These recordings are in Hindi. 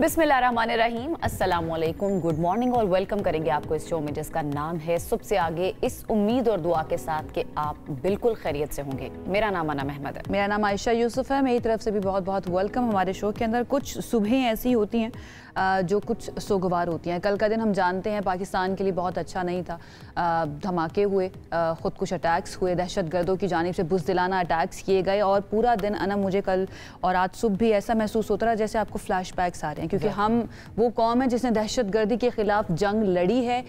बिस्मिल्लाहिर्रहमानिर्रहीम, अस्सलामुअलैकुम, गुड मॉर्निंग और वेलकम करेंगे आपको इस शो में जिसका नाम है सुबह से आगे, इस उम्मीद और दुआ के साथ कि आप बिल्कुल खैरियत से होंगे। मेरा नाम अनम अहमद है। मेरा नाम आयशा यूसुफ है। मेरी तरफ से भी बहुत बहुत वेलकम। हमारे शो के अंदर कुछ सुबहें ऐसी होती हैं जो कुछ सोगवार होती हैं। कल का दिन हम जानते हैं पाकिस्तान के लिए बहुत अच्छा नहीं था। धमाके हुए, ख़ुद कुछ अटैक्स हुए, दहशत गर्दों की जानिब से बुज़दिलाना अटैक्स किए गए और पूरा दिन अनम मुझे कल और आज सुबह भी ऐसा महसूस होता रहा जैसे आपको फ्लैशबैक्स आ रहे हैं, क्योंकि हम वो कौम है जिसने दहशत गर्दी के ख़िलाफ़ जंग लड़ी है।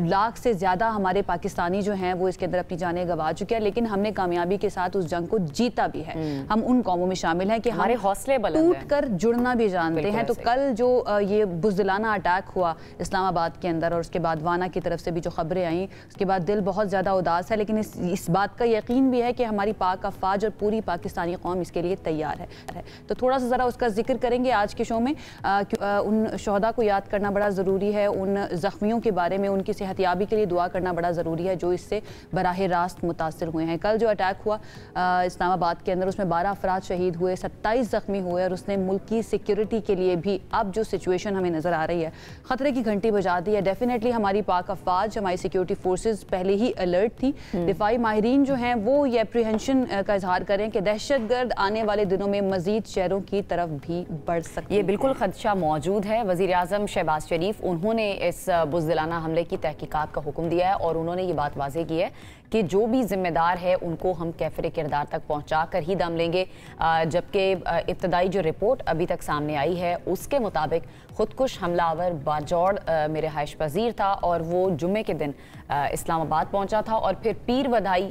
लाख से ज़्यादा हमारे पाकिस्तानी जो हैं वो इसके अंदर अपनी जानें गंवा चुके हैं, लेकिन हमने कामयाबी के साथ उस जंग को जीता भी है। हम उन कौमों में शामिल हैं कि हमारे हौसले टूट कर जुड़ना भी जानते हैं। तो कल जो ये बुज़दिलाना अटैक हुआ इस्लामाबाद के अंदर और उसके बाद वाना की तरफ से भी जो खबरें आई, उसके बाद दिल बहुत ज़्यादा उदास है, लेकिन इस बात का यकीन भी है कि हमारी पाक अफवाज और पूरी पाकिस्तानी कौम इसके लिए तैयार है। तो थोड़ा सा ज़रा उसका जिक्र करेंगे आज के शो में। उन शहदा को याद करना बड़ा ज़रूरी है, उन ज़ख्मियों के बारे में, उनकी सेहतयाबी के लिए दुआ करना बड़ा ज़रूरी है जो इससे बराह रास्त मुतासर हुए हैं। कल जो अटैक हुआ इस्लामाबाद के अंदर, उसमें 12 अफराद शहीद हुए, 27 ज़ख्मी हुए और उसने मुल्क की सिक्योरिटी के लिए भी अब जो सिचुएशन हमें नज़र आ रही है, ख़तरे की घंटी बजा दी है। डेफिनेटली हमारी पाक अफवाज, हमारी सिक्योरिटी फोर्सेस पहले ही अलर्ट थी। दिफाई माहिरीन जो हैं वो ये अप्रीहेंशन का इजहार करें कि दहशतगर्द आने वाले दिनों में मजीद शहरों की तरफ भी बढ़ सकते हैं। ये बिल्कुल खदशा मौजूद है। वज़ीर आज़म शहबाज शरीफ उन्होंने इस बुज़दिलाना हमले की तहकीकात का हुक्म दिया है और उन्होंने ये बात वाज़ेह की है कि जो भी जिम्मेदार है उनको हम कैफरे किरदार तक पहुँचा कर ही दम लेंगे। जबकि इब्तदाई जो रिपोर्ट अभी तक सामने आई है उसके मुताबिक खुदकुश हमलावर बाजौड़ में रिहाइश पजीर था और वो जुम्मे के दिन इस्लामाबाद पहुंचा था और फिर पीर वधाई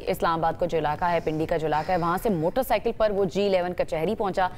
इस्लामाबाद का जो इलाका है, पिंडी का जो इलाका है, वहाँ से मोटरसाइकिल पर वो G11 कचहरी पहुंचा।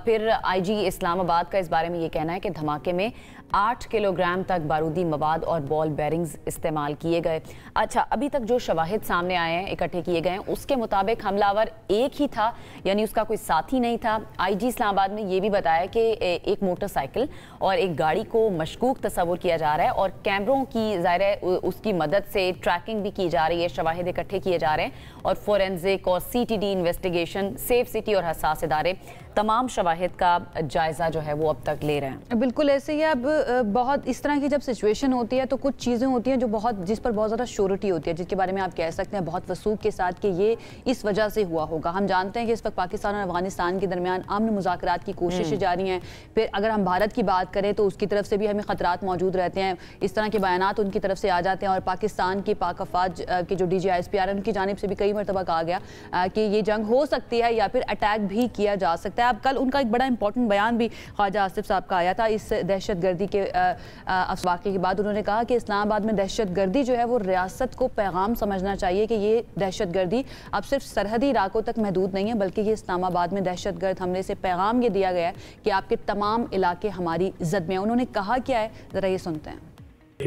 फिर IG इस्लामाबाद का इस बारे में ये कहना है कि धमाके में 8 किलोग्राम तक बारूदी मवाद और बॉल बेरिंग्स इस्तेमाल किए गए। अच्छा, अभी तक जो शवाहिद सामने आए हैं, इकट्ठे किए गए हैं, उसके मुताबिक हमलावर एक ही था, यानी उसका कोई साथी नहीं था। IG इस्लामाबाद ने यह भी बताया कि एक मोटरसाइकिल और एक गाड़ी को मशकूक तस्वुर किया जा रहा है और कैमरों की ज़ाहिर है उसकी मदद से ट्रैकिंग भी की जा रही है। शवाहिद इकट्ठे किए जा रहे हैं और फोरेंसिक और CTD इन्वेस्टिगेशन, सेफ सिटी और हसास इदारे तमाम शवाहिद का जायज़ा जो है वो अब तक ले रहे हैं। बिल्कुल ऐसे ही। अब बहुत इस तरह की जब सिचुएशन होती है तो कुछ चीज़ें होती हैं जो जिस पर बहुत ज़्यादा श्योरिटी होती है, जिसके बारे में आप कह सकते हैं बहुत वसूख के साथ कि ये इस वजह से हुआ होगा। हम जानते हैं कि इस वक्त पाकिस्तान और अफगानिस्तान के दरमियान अमन मुज़ाकरात की कोशिशें जारी हैं। फिर अगर हम भारत की बात करें तो उसकी तरफ से भी हमें ख़तरात मौजूद रहते हैं। इस तरह के बयानात उनकी तरफ से आ जाते हैं और पाकिस्तान की पाक अफवाज के जो DG ISPR है उनकी जानिब से भी कई मरतबा कहा गया कि ये जंग हो सकती है या फिर अटैक भी किया जा सकता है। अब कल उनका एक बड़ा इंपॉर्टेंट बयान भी ख्वाजा आसिफ साहब का आया था इस दहशत गर्दी के वाक़े के बाद। उन्होंने कहा कि इस्लामाबाद में दहशत गर्दी जो है वो रियासत को पैगाम समझना चाहिए कि ये दहशत गर्दी अब सिर्फ सरहदी इलाकों तक महदूद नहीं है, बल्कि ये इस्लामाबाद में दहशत गर्द हमले से पैगाम ये दिया गया है कि आपके तमाम इलाके हमारी जद में हैं। उन्होंने कहा क्या है, ज़रा ये सुनते हैं।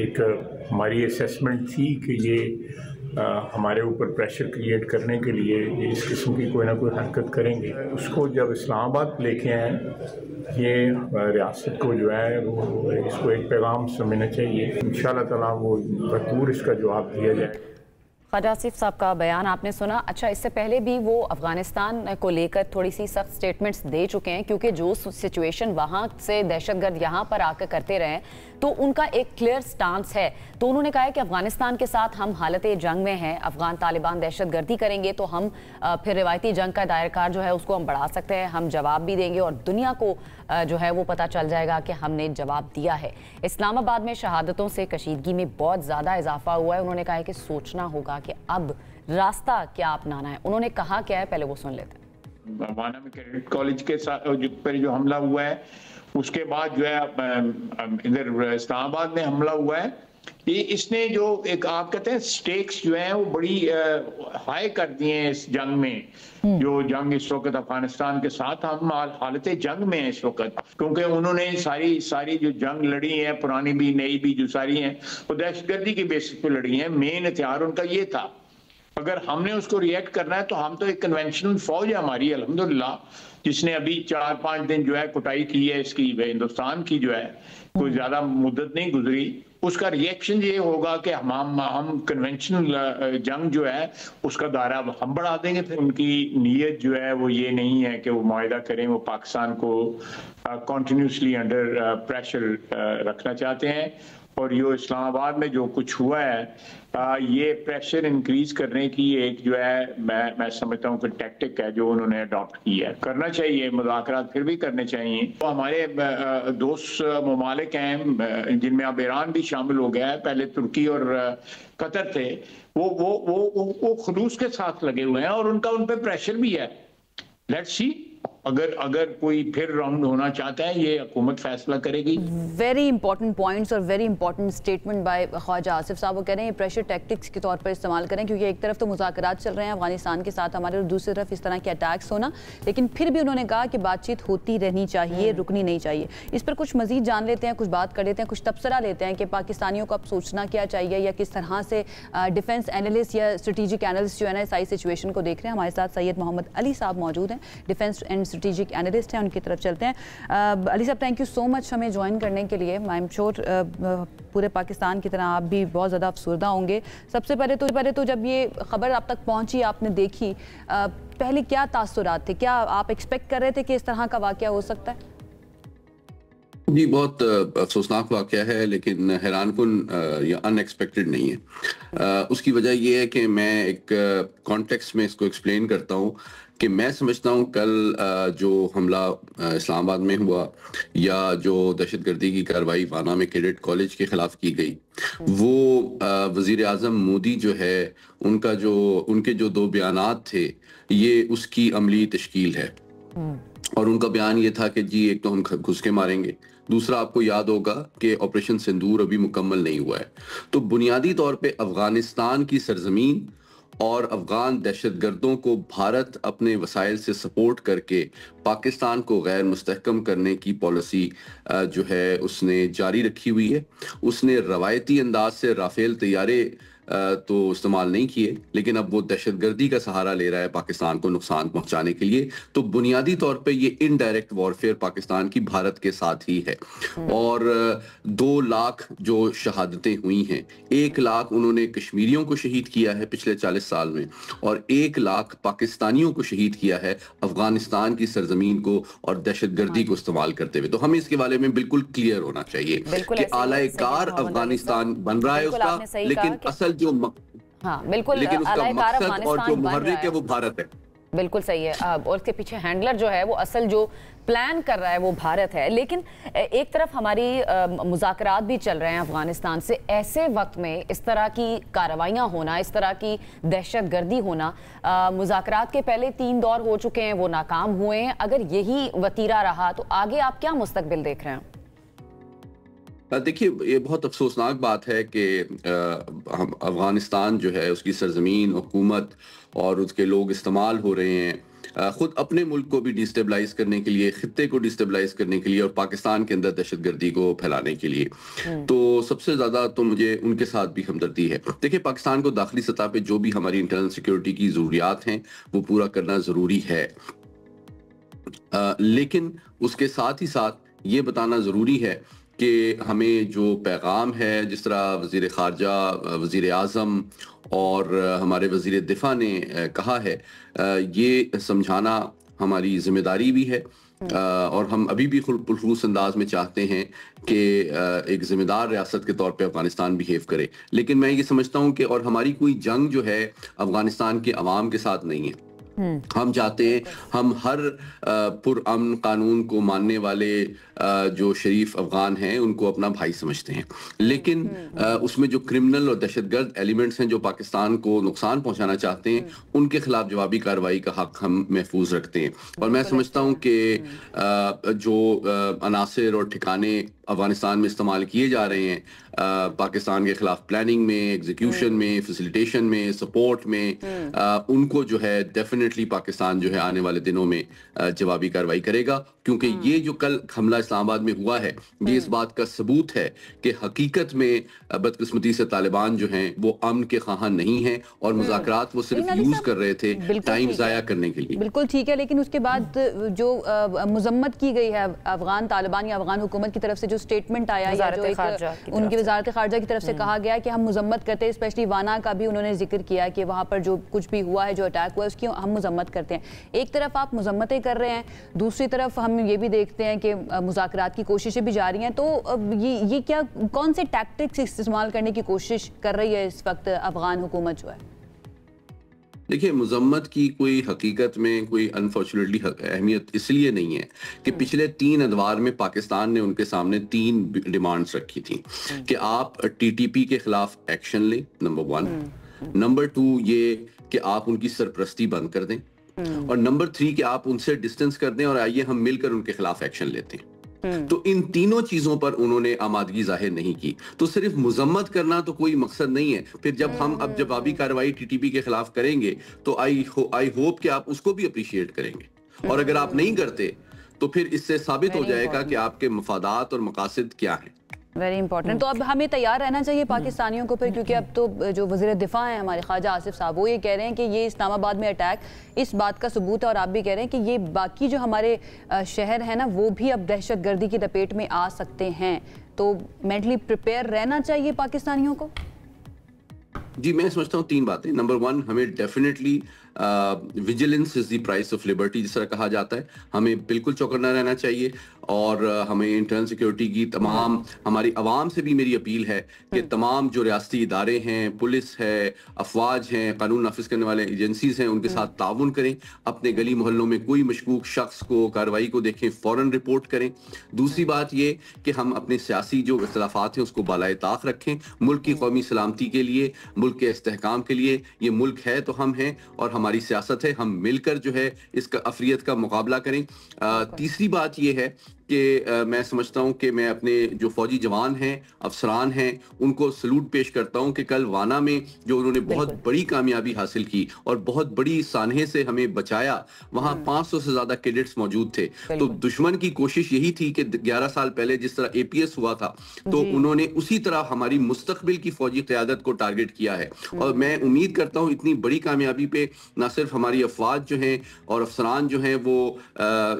एक हमारी असेसमेंट थी कि ये हमारे ऊपर प्रेशर क्रिएट करने के लिए इस किस्म की कोई ना कोई हरकत करेंगे। उसको जब इस्लामाबाद लेके आए, ये रियासत को जो है वो इसको एक पैगाम समझना चाहिए। इंशाअल्लाह ताला वो भरपूर इसका जवाब दिया जाए। ख्वाजा आसिफ साहब का बयान आपने सुना। अच्छा, इससे पहले भी वो अफगानिस्तान को लेकर थोड़ी सी सख्त स्टेटमेंट्स दे चुके हैं, क्योंकि जो सिचुएशन वहाँ से दहशतगर्द यहाँ पर आकर करते रहे तो उनका एक क्लियर स्टांस है। तो उन्होंने कहा है कि अफगानिस्तान के साथ हम हालत जंग में हैं, अफगान तालिबान दहशतगर्दी करेंगे तो हम फिर रिवायती जंग का दायरकार जो है उसको हम बढ़ा सकते हैं, हम जवाब भी देंगे और दुनिया को जो है वो पता चल जाएगा कि हमने जवाब दिया है। इस्लामाबाद में शहादतों से कशीदगी में बहुत ज़्यादा इजाफा हुआ है। उन्होंने कहा है कि सोचना होगा कि अब रास्ता क्या अपनाना है। उन्होंने कहा क्या है, पहले वो सुन लेते हैं। वाना में कैडेट कॉलेज के साथ पर जो हमला हुआ है, उसके बाद जो है इधर इस्लामाबाद में हमला हुआ है, ये इसने जो एक आप कहते हैं स्टेक्स जो हैं वो बड़ी हाई कर दिए हैं इस जंग में। जो जंग इस वक्त अफगानिस्तान के साथ हम हालत जंग में है इस वक्त, क्योंकि उन्होंने सारी जो जंग लड़ी है, पुरानी भी नई भी जो सारी हैं, वो दहशतगर्दी की बेसिस पे लड़ी हैं। मेन हथियार उनका ये था अगर हमने उसको रिएक्ट करना है तो हम तो एक कन्वेंशनल फौज है हमारी अल्हम्दुलिल्लाह, जिसने अभी 4-5 दिन जो है कुटाई की है इसकी, हिंदुस्तान की जो है कोई ज्यादा मुद्दत नहीं गुजरी। उसका रिएक्शन ये होगा कि हम कन्वेंशनल जंग जो है उसका दायरा हम बढ़ा देंगे। फिर उनकी नीयत जो है वो ये नहीं है कि वो मुआहिदा करें, वो पाकिस्तान को कॉन्टिन्यूसली अंडर प्रेशर रखना चाहते हैं। और ये इस्लामाबाद में जो कुछ हुआ है ये प्रेशर इंक्रीज करने की एक जो है मैं समझता हूँ कि टैक्टिक है जो उन्होंने अडॉप्ट की है। करना चाहिए मुज़ाकरात, फिर भी करने चाहिए। तो हमारे दोस्त ममालिक हैं जिनमें अब ईरान भी शामिल हो गया है, पहले तुर्की और कतर थे, वो खुलूस के साथ लगे हुए हैं और उनका उन पर प्रेशर भी है। लेट्स सी, अगर कोई फिर राउंड होना चाहता है ये हुकूमत फैसला करेगी। वेरी इंपॉर्टेंट पॉइंट्स और very important statement by Khawaja Asif sahab. वो कह रहे हैं ये प्रेशर टैक्टिक्स के तौर पर इस्तेमाल करें, क्योंकि एक तरफ तो मुज़ाकरात चल रहे हैं अफगानिस्तान के साथ हमारे, और दूसरी तरफ इस तरह के अटैक्स होना। लेकिन फिर भी उन्होंने कहा कि बातचीत होती रहनी चाहिए, रुकनी नहीं चाहिए। इस पर कुछ मजीद जान लेते हैं, कुछ बात कर लेते हैं, कुछ तबसरा लेते हैं कि पाकिस्तानियों को अब सोचना क्या चाहिए, या किस तरह से डिफेंस एनालिस्ट या स्ट्रेटेजिक एनालिस्ट जो है ना सारी सिचुएशन को देख रहे हैं। हमारे साथ सैयद मोहम्मद अली साहब मौजूद हैं, डिफेंस एंड स्ट्रेटेजिक एनालिस्ट हैं, उनकी तरफ चलते हैं। अली साहब, थैंक यू सो मच हमें ज्वाइन करने के लिए। आई एम श्योर पूरे पाकिस्तान की तरह आप भी बहुत ज़्यादा अफसरदा होंगे। सबसे पहले तो जब ये खबर आप तक पहुंची, आपने देखी, पहले क्या तासुरात थे? क्या आप एक्सपेक्ट कर रहे थे कि इस तरह का वाकया हो सकता है? जी, बहुत अफसोसनाक वाकया है, लेकिन हैरानकुन या अनएक्सपेक्टेड नहीं है। उसकी वजह यह है कि मैं एक कॉन्टेक्स्ट में इसको एक्सप्लेन करता हूँ कि मैं समझता हूँ कल जो हमला इस्लामाबाद में हुआ या जो दहशतगर्दी की कार्रवाई वाना में कैडेट कॉलेज के खिलाफ की गई, वो वजीर आजम मोदी जो है उनके जो 2 बयानात थे, ये उसकी अमली तश्कील है। और उनका बयान ये था कि जी एक तो हम घुस के मारेंगे, दूसरा आपको याद होगा कि ऑपरेशन सिंदूर अभी मुकम्मल नहीं हुआ है। तो बुनियादी तौर पे अफगानिस्तान की सरजमीन और अफगान दहशतगर्दों को भारत अपने वसाइल से सपोर्ट करके पाकिस्तान को गैर मुस्तहकम करने की पॉलिसी जो है उसने जारी रखी हुई है। उसने रवायती अंदाज से राफेल तैयारे तो इस्तेमाल नहीं किए, लेकिन अब वो दहशतगर्दी का सहारा ले रहा है पाकिस्तान को नुकसान पहुंचाने के लिए। तो बुनियादी तौर पे ये इनडायरेक्ट वॉरफेयर पाकिस्तान की भारत के साथ ही है। और 2 लाख जो शहादतें हुई हैं, 1 लाख उन्होंने कश्मीरियों को शहीद किया है पिछले 40 साल में, और 1 लाख पाकिस्तानियों को शहीद किया है अफगानिस्तान की सरजमीन को और दहशतगर्दी को इस्तेमाल करते हुए। तो हमें इसके बारे में बिल्कुल क्लियर होना चाहिए कि आलाकार अफगानिस्तान बन रहा है उसका, लेकिन असल जो बिल्कुल, लेकिन उसका मकसद और जो मुहर्रिक है वो भारत है। बिल्कुल सही है। और उसके पीछे हैंडलर जो है वो असल जो प्लान कर रहा है वो भारत है। लेकिन एक तरफ हमारी मुज़ाकरात भी चल रहे हैं अफगानिस्तान से। ऐसे वक्त में इस तरह की कार्रवाइयाँ होना, इस तरह की दहशतगर्दी होना, मुज़ाकरात के पहले 3 दौर हो चुके हैं, वो नाकाम हुए हैं। अगर यही वतीरा रहा तो आगे आप क्या मुस्तकबिल देख रहे हैं? देखिए, ये बहुत अफसोसनाक बात है कि अफगानिस्तान जो है उसकी सरजमीन, हुकूमत और उसके लोग इस्तेमाल हो रहे हैं खुद अपने मुल्क को भी डिस्टेबलाइज करने के लिए, खित्ते को डिस्टेबलाइज करने के लिए और पाकिस्तान के अंदर दहशतगर्दी को फैलाने के लिए। तो सबसे ज्यादा तो मुझे उनके साथ भी हमदर्दी है। देखिए, पाकिस्तान को दाखिली सतह पे जो भी हमारी इंटरनल सिक्योरिटी की जरूरियात हैं वो पूरा करना जरूरी है, लेकिन उसके साथ ही साथ ये बताना जरूरी है कि हमें जो पैगाम है, जिस तरह वज़ीर ख़ारजा, वज़ीर आज़म और हमारे वज़ीर दिफा ने कहा है, ये समझाना हमारी जिम्मेदारी भी है। और हम अभी भी खुलूस अंदाज में चाहते हैं कि एक जिम्मेदार रियासत के तौर पे अफगानिस्तान बिहेव करे। लेकिन मैं ये समझता हूँ कि और हमारी कोई जंग जो है अफगानिस्तान के अवाम के साथ नहीं है। हम चाहते हैं, हम हर पुरअमन कानून को मानने वाले जो शरीफ अफगान हैं उनको अपना भाई समझते हैं, लेकिन उसमें जो क्रिमिनल और दहशतगर्द एलिमेंट्स हैं जो पाकिस्तान को नुकसान पहुंचाना चाहते हैं, उनके खिलाफ जवाबी कार्रवाई का हक हम महफूज रखते हैं। और मैं समझता हूं कि जो अनासिर और ठिकाने अफगानिस्तान में इस्तेमाल किए जा रहे हैं पाकिस्तान के खिलाफ प्लानिंग में, एग्जीक्यूशन में, फैसिलिटेशन में, सपोर्ट में, उनको जो है डेफिनेटली डेफिनेटली पाकिस्तान जो है आने वाले दिनों में जवाबी कार्रवाई करेगा, क्योंकि ये जो कल हमला इस्लामाबाद में हुआ है ये इस बात का सबूत है कि हकीकत में बदकिस्मती से तालिबान जो हैं वो अमन के ख़्वाहां नहीं हैं और मुज़ाकरात वो सिर्फ यूज कर रहे थे टाइम ज़ाया करने के लिए। बिल्कुल ठीक है, लेकिन उसके बाद जो मजम्मत की गई है अफगान तालिबान या अफगान हुकूमत की तरफ से जो स्टेटमेंट आया या जो उनकी वजारत खारजा की तरफ से कहा गया कि हम मजम्मत करते हैं, स्पेशली वाना का भी उन्होंने जिक्र किया कि वहाँ पर जो कुछ भी हुआ है, जो अटैक हुआ है, उसकी हम मजम्मत करते हैं। एक तरफ आप मजम्मतें कर रहे हैं, दूसरी तरफ हम ये भी देखते हैं कि मुज़ाकरात की कोशिशें भी जारी हैं, तो ये क्या कौन से टैक्टिक्स इस्तेमाल करने की कोशिश कर रही है इस वक्त अफगान हुकूमत जो है? देखिए, मुजम्मत की कोई हकीकत में कोई अनफॉर्चुनेटली अहमियत इसलिए नहीं है कि पिछले 3 अदवार में पाकिस्तान ने उनके सामने 3 डिमांड्स रखी थी कि आप टीटीपी के खिलाफ एक्शन लें, नंबर 1, नंबर 2 ये कि आप उनकी सरपरस्ती बंद कर दें, और नंबर 3 कि आप उनसे डिस्टेंस कर दें और आइए हम मिलकर उनके खिलाफ एक्शन लेते हैं। तो इन तीनों चीजों पर उन्होंने आमादगी जाहिर नहीं की। तो सिर्फ मुजम्मत करना तो कोई मकसद नहीं है। फिर जब हम अब जवाबी कार्रवाई टीटीपी के खिलाफ करेंगे तो आई होप कि आप उसको भी अप्रिशिएट करेंगे, और अगर आप नहीं करते तो फिर इससे साबित हो जाएगा कि आपके मफादात और मकासद क्या हैं। Very important. तो अब हमें तैयार रहना चाहिए पाकिस्तानियों को फिर, क्योंकि अब तो जो वज़ीर दिफा हैं हमारे ख्वाजा आसिफ साहब, वो ये कह रहे हैं कि ये इस्लामाबाद में अटैक इस बात का सबूत है, और आप भी कह रहे हैं कि ये बाकी जो हमारे शहर हैं ना वो भी अब दहशतगर्दी की लपेट में आ सकते हैं। तो मेंटली प्रिपेयर रहना चाहिए पाकिस्तानियों को। जी, मैं समझता हूँ 3 बातें। नंबर 1, हमें definitely vigilance is the price of liberty जिस तरह कहा जाता है, हमें बिल्कुल चौकन्ना रहना चाहिए, और हमें इंटरनल सिक्योरिटी की तमाम हमारी आवाम से भी मेरी अपील है कि तमाम जो रियासती इदारे हैं, पुलिस है, अफवाज हैं, कानून नाफिज करने वाले एजेंसीज हैं, उनके साथ ताउन करें। अपने गली मोहल्लों में कोई मशकूक शख्स को, कार्रवाई को देखें, फौरन रिपोर्ट करें। दूसरी बात ये कि हम अपने सियासी जो इख्तलाफात हैं उसको बालाए ताक रखें, मुल्क की कौमी सलामती के लिए, मुल्क के इस्तेहकाम के लिए। ये मुल्क है तो हम हैं और हमारी सियासत है, हम मिलकर जो है इसका अफरियत का मुकाबला करें। तीसरी बात ये है कि मैं समझता हूं कि मैं अपने जो फौजी जवान हैं, अफसरान हैं, उनको सलूट पेश करता हूं कि कल वाना में जो उन्होंने बहुत बड़ी कामयाबी हासिल की और बहुत बड़ी सानहे से हमें बचाया, वहां 500 से ज्यादा कैडेट्स मौजूद थे। तो दुश्मन की कोशिश यही थी कि 11 साल पहले जिस तरह एपीएस हुआ था, तो उन्होंने उसी तरह हमारी मुस्तकबिल की फौजी क़यादत को टारगेट किया है। और मैं उम्मीद करता हूं इतनी बड़ी कामयाबी पे न सिर्फ हमारी अफवाज जो हैं और अफसरान जो हैं वो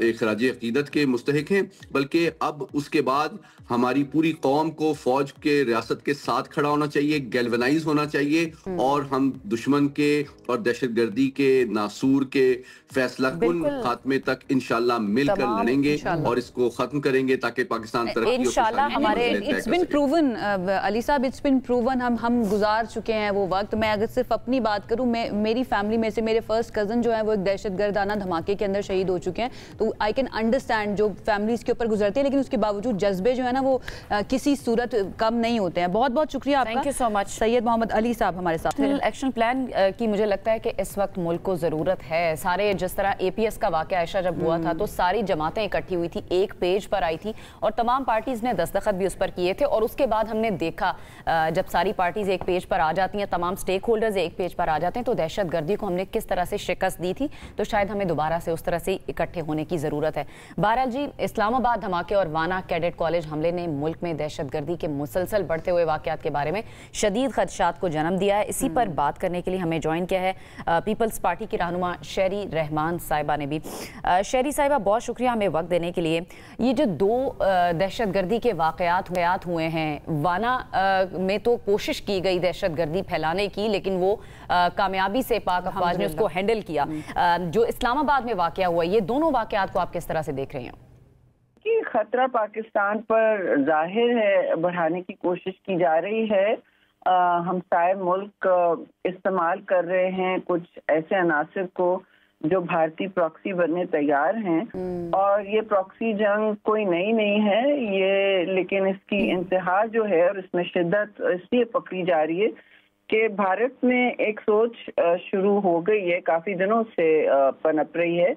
एक खराज अकीदत के मुस्तहिक हैं, बल्कि अब उसके बाद हमारी पूरी कौम को फौज के रियासत के साथ खड़ा होना चाहिए, गैल्वनाइज होना चाहिए, और हम दुश्मन के और दहशतगर्दी के नासूर के फैसला कुन खात्मे तक इंशाल्लाह मिलकर लड़ेंगे और इसको खत्म करेंगे ताकि पाकिस्तान तरक्की इंशाल्लाह हमारे इट्स बिन प्रूवन अली साहब, इट्स बिन प्रूवन, हम गुजार चुके हैं वो वक्त। मैं अगर सिर्फ अपनी बात करूं, मेरी फैमिली में से मेरे फर्स्ट कजन जो है वो एक दहशतगर्दाना धमाके के अंदर शहीद हो चुके हैं, तो आई कैन अंडरस्टैंड जो फैमिलीज के ऊपर गुजरती है, लेकिन उसके बावजूद जज्बे जो है ना वो किसी सूरत कम नहीं होते हैं। बहुत बहुत शुक्रिया आपका। Thank you so much. Syed Mohammad Ali sahab हमारे साथ हैं। एक्शन प्लान की मुझे लगता है कि इस वक्त मुल्क को जरूरत है। सारे जिस तरह एपीएस का वाकया आयशा जब हुआ था तो सारी जमातें इकट्ठी हुई थी, एक पेज पर आई थी और तमाम पार्टीज ने दस्तखत भी उस पर किए थे, और उसके बाद हमने देखा जब सारी पार्टीज एक पेज पर आ जाती हैं, तमाम स्टेक होल्डर्स एक पेज पर आ जाते हैं, तो दहशतगर्दी को हमने किस तरह से शिकस्त दी थी, तो शायद हमें दोबारा से उस तरह से इकट्ठे होने की जरूरत है। बहरहाल जी, इस्लामाबाद धमाके और वाना कैडेट कॉलेज हमले ने मुल्क में दहशतगर्दी के मुसलसल बढ़ते हुए वाकयात के बारे में शदीद खदशात को जन्म दिया है। इसी पर बात करने के लिए हमें ज्वाइन किया है पीपल्स पार्टी की रहनुमा शेरी रहमान साहिबा ने भी। शेरी साहिबा, बहुत शुक्रिया हमें वक्त देने के लिए। ये जो 2 दहशतगर्दी के वाकयात हुए हैं, वाना में तो कोशिश की गई दहशतगर्दी फैलाने की, लेकिन वो कामयाबी से पाक अफवाज ने उसको हैंडल किया। जो इस्लामाबाद में वाकया हुआ, ये दोनों वाकयात को आप किस तरह से देख रहे हैं? कि खतरा पाकिस्तान पर जाहिर है, बढ़ाने की कोशिश की जा रही है। हम सारे मुल्क इस्तेमाल कर रहे हैं कुछ ऐसे अनासिर को जो भारतीय प्रॉक्सी बनने तैयार हैं, और ये प्रॉक्सी जंग कोई नई नहीं है ये, लेकिन इसकी इंतहा जो है और इसमें शिद्दत इसलिए पकड़ी जा रही है कि भारत में एक सोच शुरू हो गई है, काफी दिनों से पनप रही है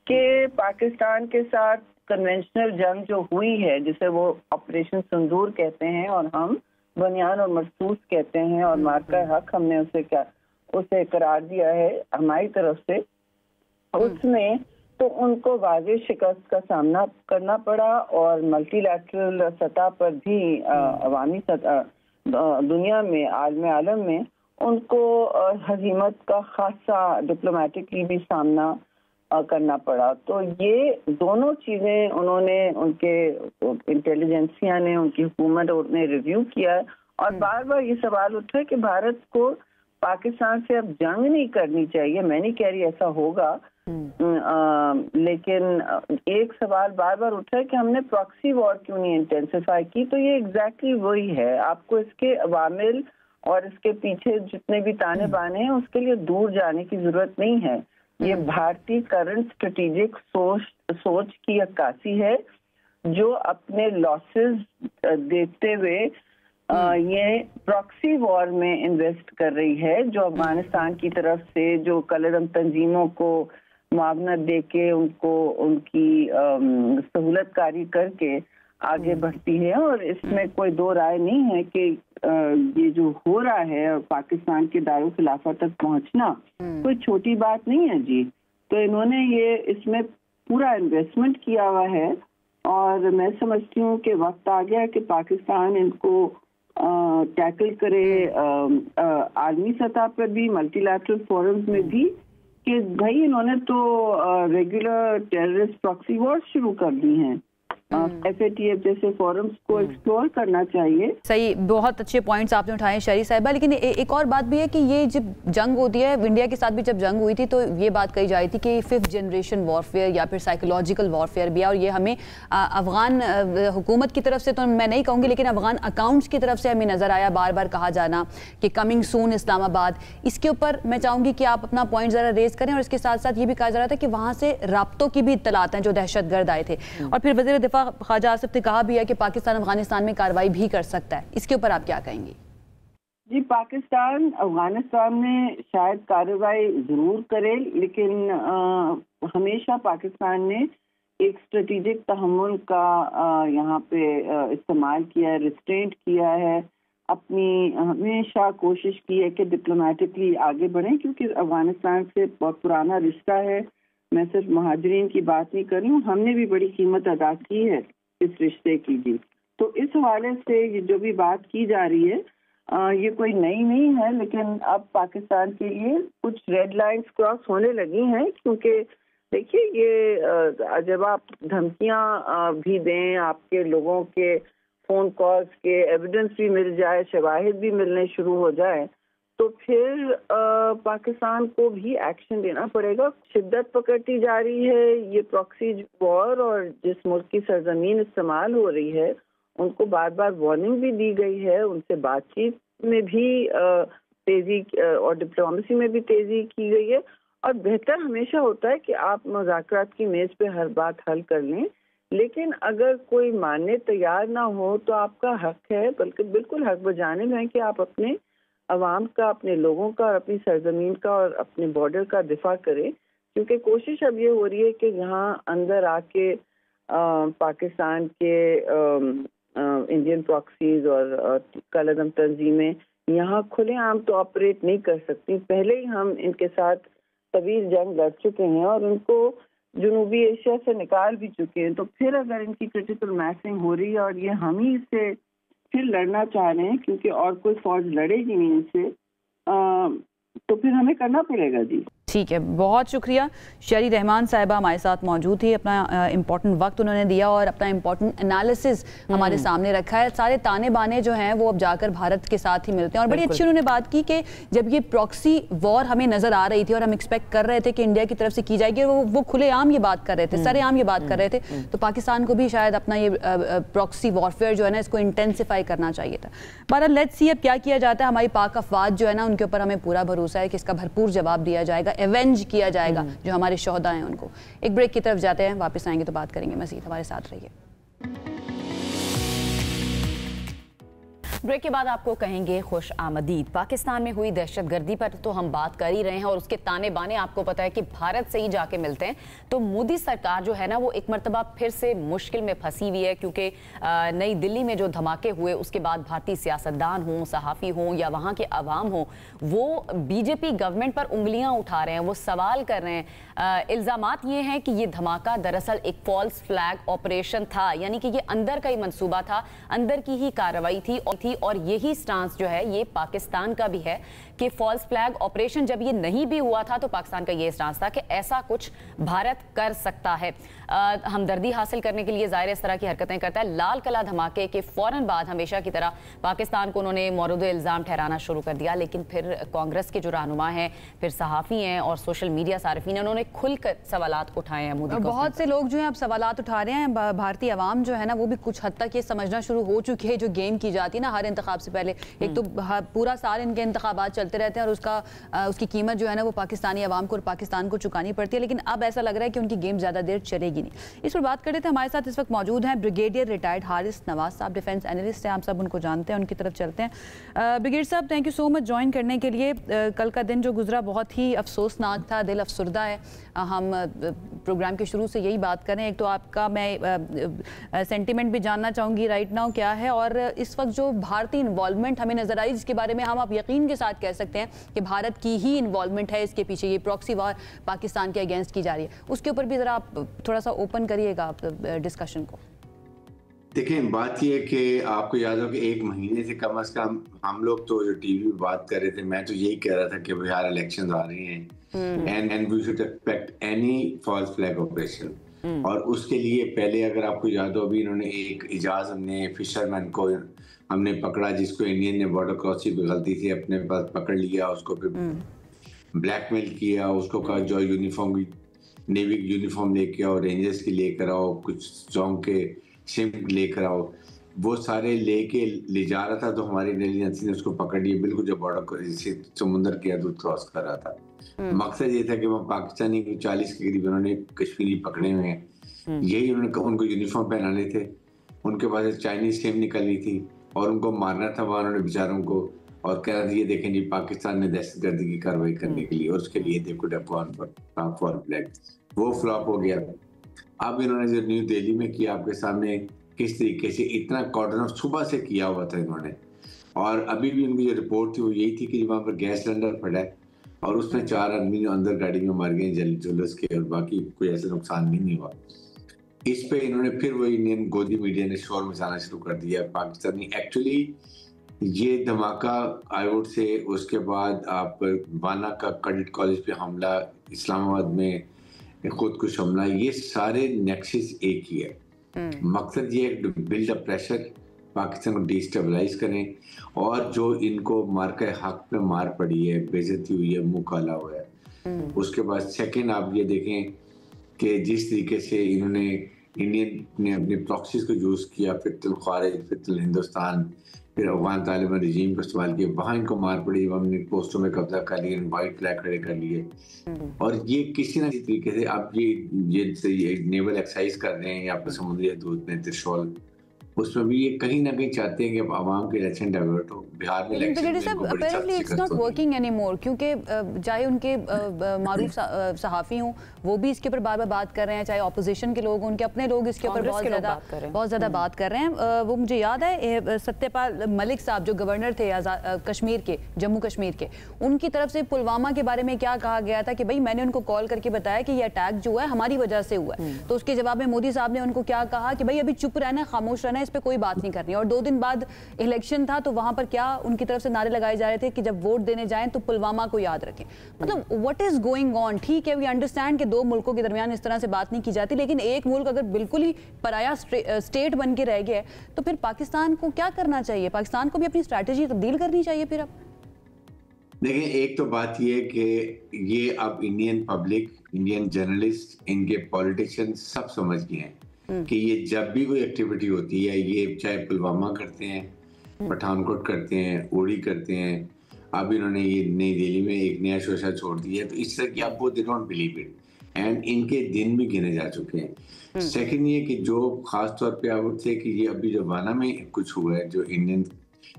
कि पाकिस्तान के साथ कन्वेंशनल जंग जो हुई है, जिसे वो ऑपरेशन सिंदूर कहते हैं और हम बनियान और मरसूस कहते हैं, और मार्का हक हमने उसे करार दिया है हमारी तरफ से, उसमें तो उनको वाज़ेह शिकस्त का सामना करना पड़ा और मल्टीलैटरल सतह पर भी अवामी सतह दुनिया में आलम में उनको हजीमत का खासा डिप्लोमेटिकली भी सामना करना पड़ा। तो ये दोनों चीज़ें उन्होंने, उनके इंटेलिजेंसिया ने, उनकी हुकूमत ने रिव्यू किया है और बार बार ये सवाल उठा है कि भारत को पाकिस्तान से अब जंग नहीं करनी चाहिए। मैं नहीं कह रही ऐसा होगा, लेकिन एक सवाल बार बार उठा है कि हमने प्रॉक्सी वॉर क्यों नहीं इंटेंसिफाई की। तो ये एग्जैक्टली वही है, आपको इसके अवामिल और इसके पीछे जितने भी ताने बाने हैं उसके लिए दूर जाने की जरूरत नहीं है। ये भारतीय करंट स्ट्रेटेजिक सोच की अक्कासी है जो अपने लॉसेस देखते हुए ये प्रॉक्सी वॉर में इन्वेस्ट कर रही है, जो अफगानिस्तान की तरफ से जो कलरम तंजीमों को मुआवनत दे के उनको उनकी सहूलतकारी करके आगे बढ़ती है। और इसमें कोई दो राय नहीं है कि ये जो हो रहा है और पाकिस्तान के दारुल खिलाफत तक पहुंचना कोई छोटी बात नहीं है जी। तो इन्होंने ये इसमें पूरा इन्वेस्टमेंट किया हुआ है और मैं समझती हूँ कि वक्त आ गया कि पाकिस्तान इनको टैकल करे आलमी सतह पर भी, मल्टीलैटरल फोरम्स में भी, कि भाई इन्होंने तो रेगुलर टेररिस्ट प्रॉक्सी वॉर शुरू कर दी हैं। FATF जैसे फोरम्स को एक्सप्लोर करना चाहिए। सही, बहुत अच्छे पॉइंट्स आपने उठाए शरी साहिबा। लेकिन एक और बात भी है कि ये जब जंग होती है, इंडिया के साथ भी जब जंग हुई थी तो ये बात कही जा रही थी कि 5th जनरेशन वॉरफेयर या फिर साइकोलॉजिकल वॉरफेयर भी है और ये हमें अफगान हुकूमत की तरफ से तो मैं नहीं कहूँगी, लेकिन अफगान अकाउंट्स की तरफ से हमें नज़र आया बार बार कहा जाना कि कमिंग सून इस्लामाबाद। इसके ऊपर मैं चाहूँगी कि आप अपना पॉइंट ज़रा रेज करें और इसके साथ साथ ये भी कहा जा रहा था कि वहाँ से राब्तों की भी इत्तलात हैं जो दहशतगर्द आए थे। और फिर वज़ीर दिफा ख्वाजा आसिफ ने कहा भी है कि पाकिस्तान अफगानिस्तान में कार्रवाई भी कर सकता है। इसके ऊपर आप क्या कहेंगी? जी, पाकिस्तान अफगानिस्तान में शायद कार्रवाई जरूर करे, लेकिन हमेशा पाकिस्तान ने एक स्ट्रेटेजिक तहम्मुल का यहाँ पे इस्तेमाल किया है, रिस्ट्रेंट किया है, अपनी हमेशा कोशिश की है कि डिप्लोमेटिकली आगे बढ़ें, क्योंकि अफगानिस्तान से बहुत पुराना रिश्ता है। मैं सिर्फ महाजरीन की बात नहीं कर रही हूँ, हमने भी बड़ी कीमत अदा की है इस रिश्ते की जी। तो इस हवाले से जो भी बात की जा रही है ये कोई नई नहीं है, लेकिन अब पाकिस्तान के लिए कुछ रेड लाइंस क्रॉस होने लगी हैं। क्योंकि देखिए, ये जब आप धमकियां भी दें, आपके लोगों के फ़ोन कॉल्स के एविडेंस भी मिल जाए, शवाहिद भी मिलने शुरू हो जाए, तो फिर पाकिस्तान को भी एक्शन लेना पड़ेगा। शिद्दत पकड़ती जा रही है ये प्रॉक्सी वॉर, और जिस मुल्क की सरजमीन इस्तेमाल हो रही है उनको बार बार वार्निंग भी दी गई है, उनसे बातचीत में भी तेज़ी और डिप्लोमेसी में भी तेज़ी की गई है। और बेहतर हमेशा होता है कि आप मुज़ाकरात की मेज़ पे हर बात हल कर लें, लेकिन अगर कोई मानने तैयार ना हो तो आपका हक है, बल्कि बिल्कुल हक बजानिब है कि आप अपने अवाम का, अपने लोगों का और अपनी सरजमीन का और अपने बॉर्डर का दिफा करें। क्योंकि कोशिश अब ये हो रही है कि यहाँ अंदर आके पाकिस्तान के इंडियन प्रॉक्सीज और कलदम तंजीमें यहाँ खुलेआम तो ऑपरेट नहीं कर सकती। पहले ही हम इनके साथ तवील जंग लड़ चुके हैं और उनको जनूबी एशिया से निकाल भी चुके हैं। तो फिर अगर इनकी क्रिटिकल मैसिंग हो रही है और ये हम ही इससे फिर लड़ना चाह रहे हैं, क्योंकि और कोई फौज लड़ेगी नहीं इनसे, तो फिर हमें करना पड़ेगा जी। ठीक है, बहुत शुक्रिया। शरी रहमान साहिबा हमारे साथ मौजूद थी, अपना इम्पोर्टेंट वक्त उन्होंने दिया और अपना इम्पोर्टेंट एनालिसिस हमारे सामने रखा है। सारे ताने बाने जो हैं वो अब जाकर भारत के साथ ही मिलते हैं। और बड़ी अच्छी उन्होंने बात की कि जब ये प्रॉक्सी वॉर हमें नजर आ रही थी और हम एक्सपेक्ट कर रहे थे कि इंडिया की तरफ से की जाएगी, वो खुलेआम ये बात कर रहे थे, सरेआम ये बात कर रहे थे, तो पाकिस्तान को भी शायद अपना ये प्रॉक्सी वॉरफेयर जो है ना इसको इंटेंसिफाई करना चाहिए था। बहरहाल लेट्स सी अब क्या किया जाता है। हमारी पाक अफवाज जो है ना उनके ऊपर हमें पूरा भरोसा है कि इसका भरपूर जवाब दिया जाएगा, एवेंज किया जाएगा जो हमारे शोहदा हैं उनको। एक ब्रेक की तरफ जाते हैं, वापस आएंगे तो बात करेंगे मज़ीद। हमारे साथ रहिए। ब्रेक के बाद आपको कहेंगे खुश आमदीद। पाकिस्तान में हुई दहशतगर्दी पर तो हम बात कर ही रहे हैं और उसके ताने बाने आपको पता है कि भारत से ही जाके मिलते हैं। तो मोदी सरकार जो है ना वो एक मरतबा फिर से मुश्किल में फंसी हुई है, क्योंकि नई दिल्ली में जो धमाके हुए उसके बाद भारतीय सियासतदान हों, सहाफ़ी हों या वहाँ के अवाम हों, वो बीजेपी गवर्नमेंट पर उंगलियाँ उठा रहे हैं, वो सवाल कर रहे हैं। इल्ज़ामात ये हैं कि ये धमाका दरअसल एक फॉल्स फ्लैग ऑपरेशन था, यानी कि ये अंदर का ही मंसूबा था, अंदर की ही कार्रवाई थी और यही स्टांस जो है ये पाकिस्तान का भी है कि फॉल्स फ्लैग ऑपरेशन जब ये नहीं भी हुआ था तो पाकिस्तान का ये स्टांस था कि ऐसा कुछ भारत कर सकता है। हमदर्दी हासिल करने के लिए ज़ाहिर इस तरह की हरकतें करता है। लाल किला धमाके के फौरन बाद हमेशा की तरह पाकिस्तान को उन्होंने मौरूद इल्ज़ाम ठहराना शुरू कर दिया, लेकिन फिर कांग्रेस के जो रहनुमा हैं, फिर सहाफ़ी हैं और सोशल मीडिया सार्फिन हैं, उन्होंने खुलकर सवालात उठाए हैं मोदी। बहुत से लोग जो है अब सवालात उठा रहे हैं। भारतीय अवाम जो है ना वो भी कुछ हद तक ये समझना शुरू हो चुकी है, जो गेम की जाती है ना हर इंतखाब से पहले, एक तो पूरा साल इनके इंतखाबात चलते रहते हैं और उसकी कीमत जो है ना वो पाकिस्तानी अवाम को और पाकिस्तान को चुकानी पड़ती है, लेकिन अब ऐसा लग रहा है कि उनकी गेम ज़्यादा देर चलेगी नहीं। इस पर बात कर रहे थे, हमारे साथ इस वक्त मौजूद हैं ब्रिगेडियर रिटायर्ड हारिस नवाज साहब, डिफेंस एनालिस्ट हैं, आप सब उनको जानते हैं, उनकी तरफ चलते हैं। ब्रिगेडियर साहब, thank you so much join करने के लिए। कल का दिन जो गुजरा बहुत ही अफसोसनाक था, दिल अफसुर्दा है। हम प्रोग्राम के शुरू से यही बात करें, एक तो आपका मैं सेंटिमेंट भी जानना चाहूँगी राइट नाउ क्या है, और इस वक्त जो भारतीय इन्वॉल्वमेंट हमें नजर आई जिसके बारे में हम आप यकीन के साथ कह सकते हैं कि भारत की ही इन्वॉल्वमेंट है इसके पीछे, ये प्रॉक्सी वॉर पाकिस्तान के अगेंस्ट की जा रही है, उसके ऊपर भी ज़रा आप थोड़ा सा ओपन करिएगा आप डिस्कशन को। देखिए, बात यह है कि आपको याद हो कि एक महीने से कम से कम हम लोग तो जो टीवी पे बात कर रहे थे, मैं तो यही कह रहा था कि बिहार इलेक्शन आ रही हैं and we should expect any false flag operation. और उसके लिए पहले अगर आपको याद हो, अभी इन्होंने एक इजाज, हमने फिशरमैन को हमने पकड़ा जिसको इंडियन ने बॉर्डर क्रॉसिंग पे गलती से अपने पास पकड़ लिया, उसको फिर ब्लैकमेल किया, उसको कहा जो यूनिफॉर्म नेवी यूनिफॉर्म लेके आओ, रेंजर्स की लेकर आओ, कुछ जोंग के शिप लेकर आओ, वो सारे लेके ले जा रहा था। तो हमारी इंटेलिजेंस ने उसको पकड़ लिया बिल्कुल जब बॉर्डर समुद्र के हदूद क्रॉस कर रहा था। मकसद ये था कि वो पाकिस्तानी 40 के करीब उन्होंने कश्मीरी पकड़े हुए हैं, यही उन्होंने उनको यूनिफॉर्म पहनाने थे, उनके पास चाइनीज टीम निकली थी और उनको मारना था वहाँ उन्होंने बेचारों को, और कह रहा था ये देखें जी पाकिस्तान ने दहशतगर्दी की कार्रवाई करने के लिए, और उसके लिए देखो डेपोन फॉर फ्लैग, वो फ्लॉप हो गया। अब इन्होंने जो न्यू दिल्ली में किया आपके सामने, किस तरीके से इतना कॉर्डन ऑफ सुबह से किया हुआ था इन्होंने, और अभी भी उनकी जो रिपोर्ट थी वो यही थी कि वहाँ पर गैस सिलेंडर पड़ा है और उसमें 4 आदमी अंदर गाड़ी में मर गए जुलूस के, और बाकी कोई ऐसा नुकसान भी नहीं हुआ। इस पे इन्होंने फिर वो इंडियन गोदी मीडिया ने शोर मचाना शुरू कर दिया। पाकिस्तानी एक्चुअली ये धमाका आई वुड से, उसके बाद आप वाना का कैडेट कॉलेज पे हमला, इस्लामाबाद में खुदकुश हमला, ये सारे नेक्सस एक ही है। मकसद ये है बिल्ड अप प्रेशर, पाकिस्तान को डिस्टेबलाइज करें, और जो इनको मार के हक पे मार पड़ी है, बेइज्जती हुई है, मुंह काला हुआ है। उसके बाद सेकंड आप ये देखें कि जिस तरीके से इन्होंने इंडियन ने अपने प्रॉक्सीज को यूज किया, फिर खारिज, फिर हिंदुस्तान, फिर अफगान तालिबान रजीम को इस्तेमाल किया, वहाँ इनको मार पड़ी, हमने पोस्टों में कब्जा कर लिया, वाइट फ्लैग खड़े कर लिए, और ये किसी न किसी तरीके से आप ये नेवल एक्सरसाइज कर रहे हैं या आपको समुद्री हदूद में त्रिशूल, उसमें भी ये कहीं ना कहीं चाहते हैं कि आवाम के इलेक्शन डाइवर्ट हो। बिहार में apparently it's not working anymore, क्योंकि चाहे उनके मारूफ सहाफ़ी हों वो भी इसके ऊपर बार बार बात कर रहे हैं, चाहे ऑपोजिशन के लोग, उनके अपने लोग इसके ऊपर बहुत ज़्यादा बात कर रहे हैं। वो मुझे याद है सत्यपाल मलिक साहब जो गवर्नर थे कश्मीर के, जम्मू कश्मीर के, उनकी तरफ से पुलवामा के बारे में क्या कहा गया था कि भाई मैंने उनको कॉल करके बताया कि ये अटैक जो है हमारी वजह से हुआ है, तो उसके जवाब में मोदी साहब ने उनको क्या कहा कि भाई अभी चुप रहना, खामोश रहना, इस पे कोई बात नहीं करनी। और 2 दिन बाद इलेक्शन था तो वहां पर क्या उनकी तरफ से नारे लगाए जा रहे थे कि जब वोट देने जाएं तो पुलवामा को याद रखें। मतलब व्हाट इज गोइंग ऑन? ठीक है, वी अंडरस्टैंड कि 2 मुल्कों के दरमियान इस तरह से बात नहीं की जाती, लेकिन एक मुल्क अगर बिल्कुल ही पराया स्टेट बन के रह गया है तो फिर पाकिस्तान को क्या करना चाहिए? पाकिस्तान को भी अपनी स्ट्रैटेजी तब्दील करनी चाहिए फिर। अब देखिए, एक तो बात ये है कि ये अब इंडियन पब्लिक, इंडियन जर्नलिस्ट, इनके पॉलिटिशियन सब समझ गए हैं कि ये जब भी कोई एक्टिविटी होती है, ये चाहे पुलवामा करते हैं, पठानकोट करते हैं, उड़ी करते हैं, अब इन्होंने ये नई दिल्ली में एक नया शोशा छोड़ दिया, तो इस तरह की आप वो they don't believe it, and इनके दिन भी गिने जा चुके हैं। सेकंड ये कि जो खास तौर पे आप थे कि ये अभी जो वाना में कुछ हुआ है, जो इंडियन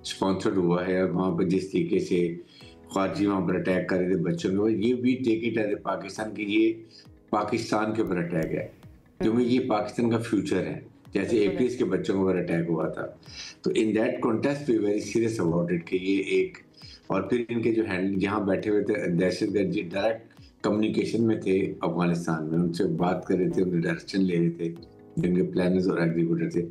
स्पॉन्सर्ड हुआ है, और वहाँ पर जिस तरीके से खारजी वहाँ पर अटैक कर रहे थे बच्चों के ऊपर, ये भी take it as a Pakistan की ये पाकिस्तान के ऊपर अटैक है, क्योंकि ये पाकिस्तान का फ्यूचर है, जैसे 21 के बच्चों के ऊपर अटैक हुआ था। तो in that context we very serious about it कि ये एक, और फिर इनके जो हैंडल जहाँ बैठे हुए थे दहशतगर्द जी डायरेक्ट कम्युनिकेशन में थे अफगानिस्तान में, उनसे बात कर रहे थे, उनके डायरेक्शन ले रहे थे, जिनके प्लानर्स और एग्जीक्यूटर थे।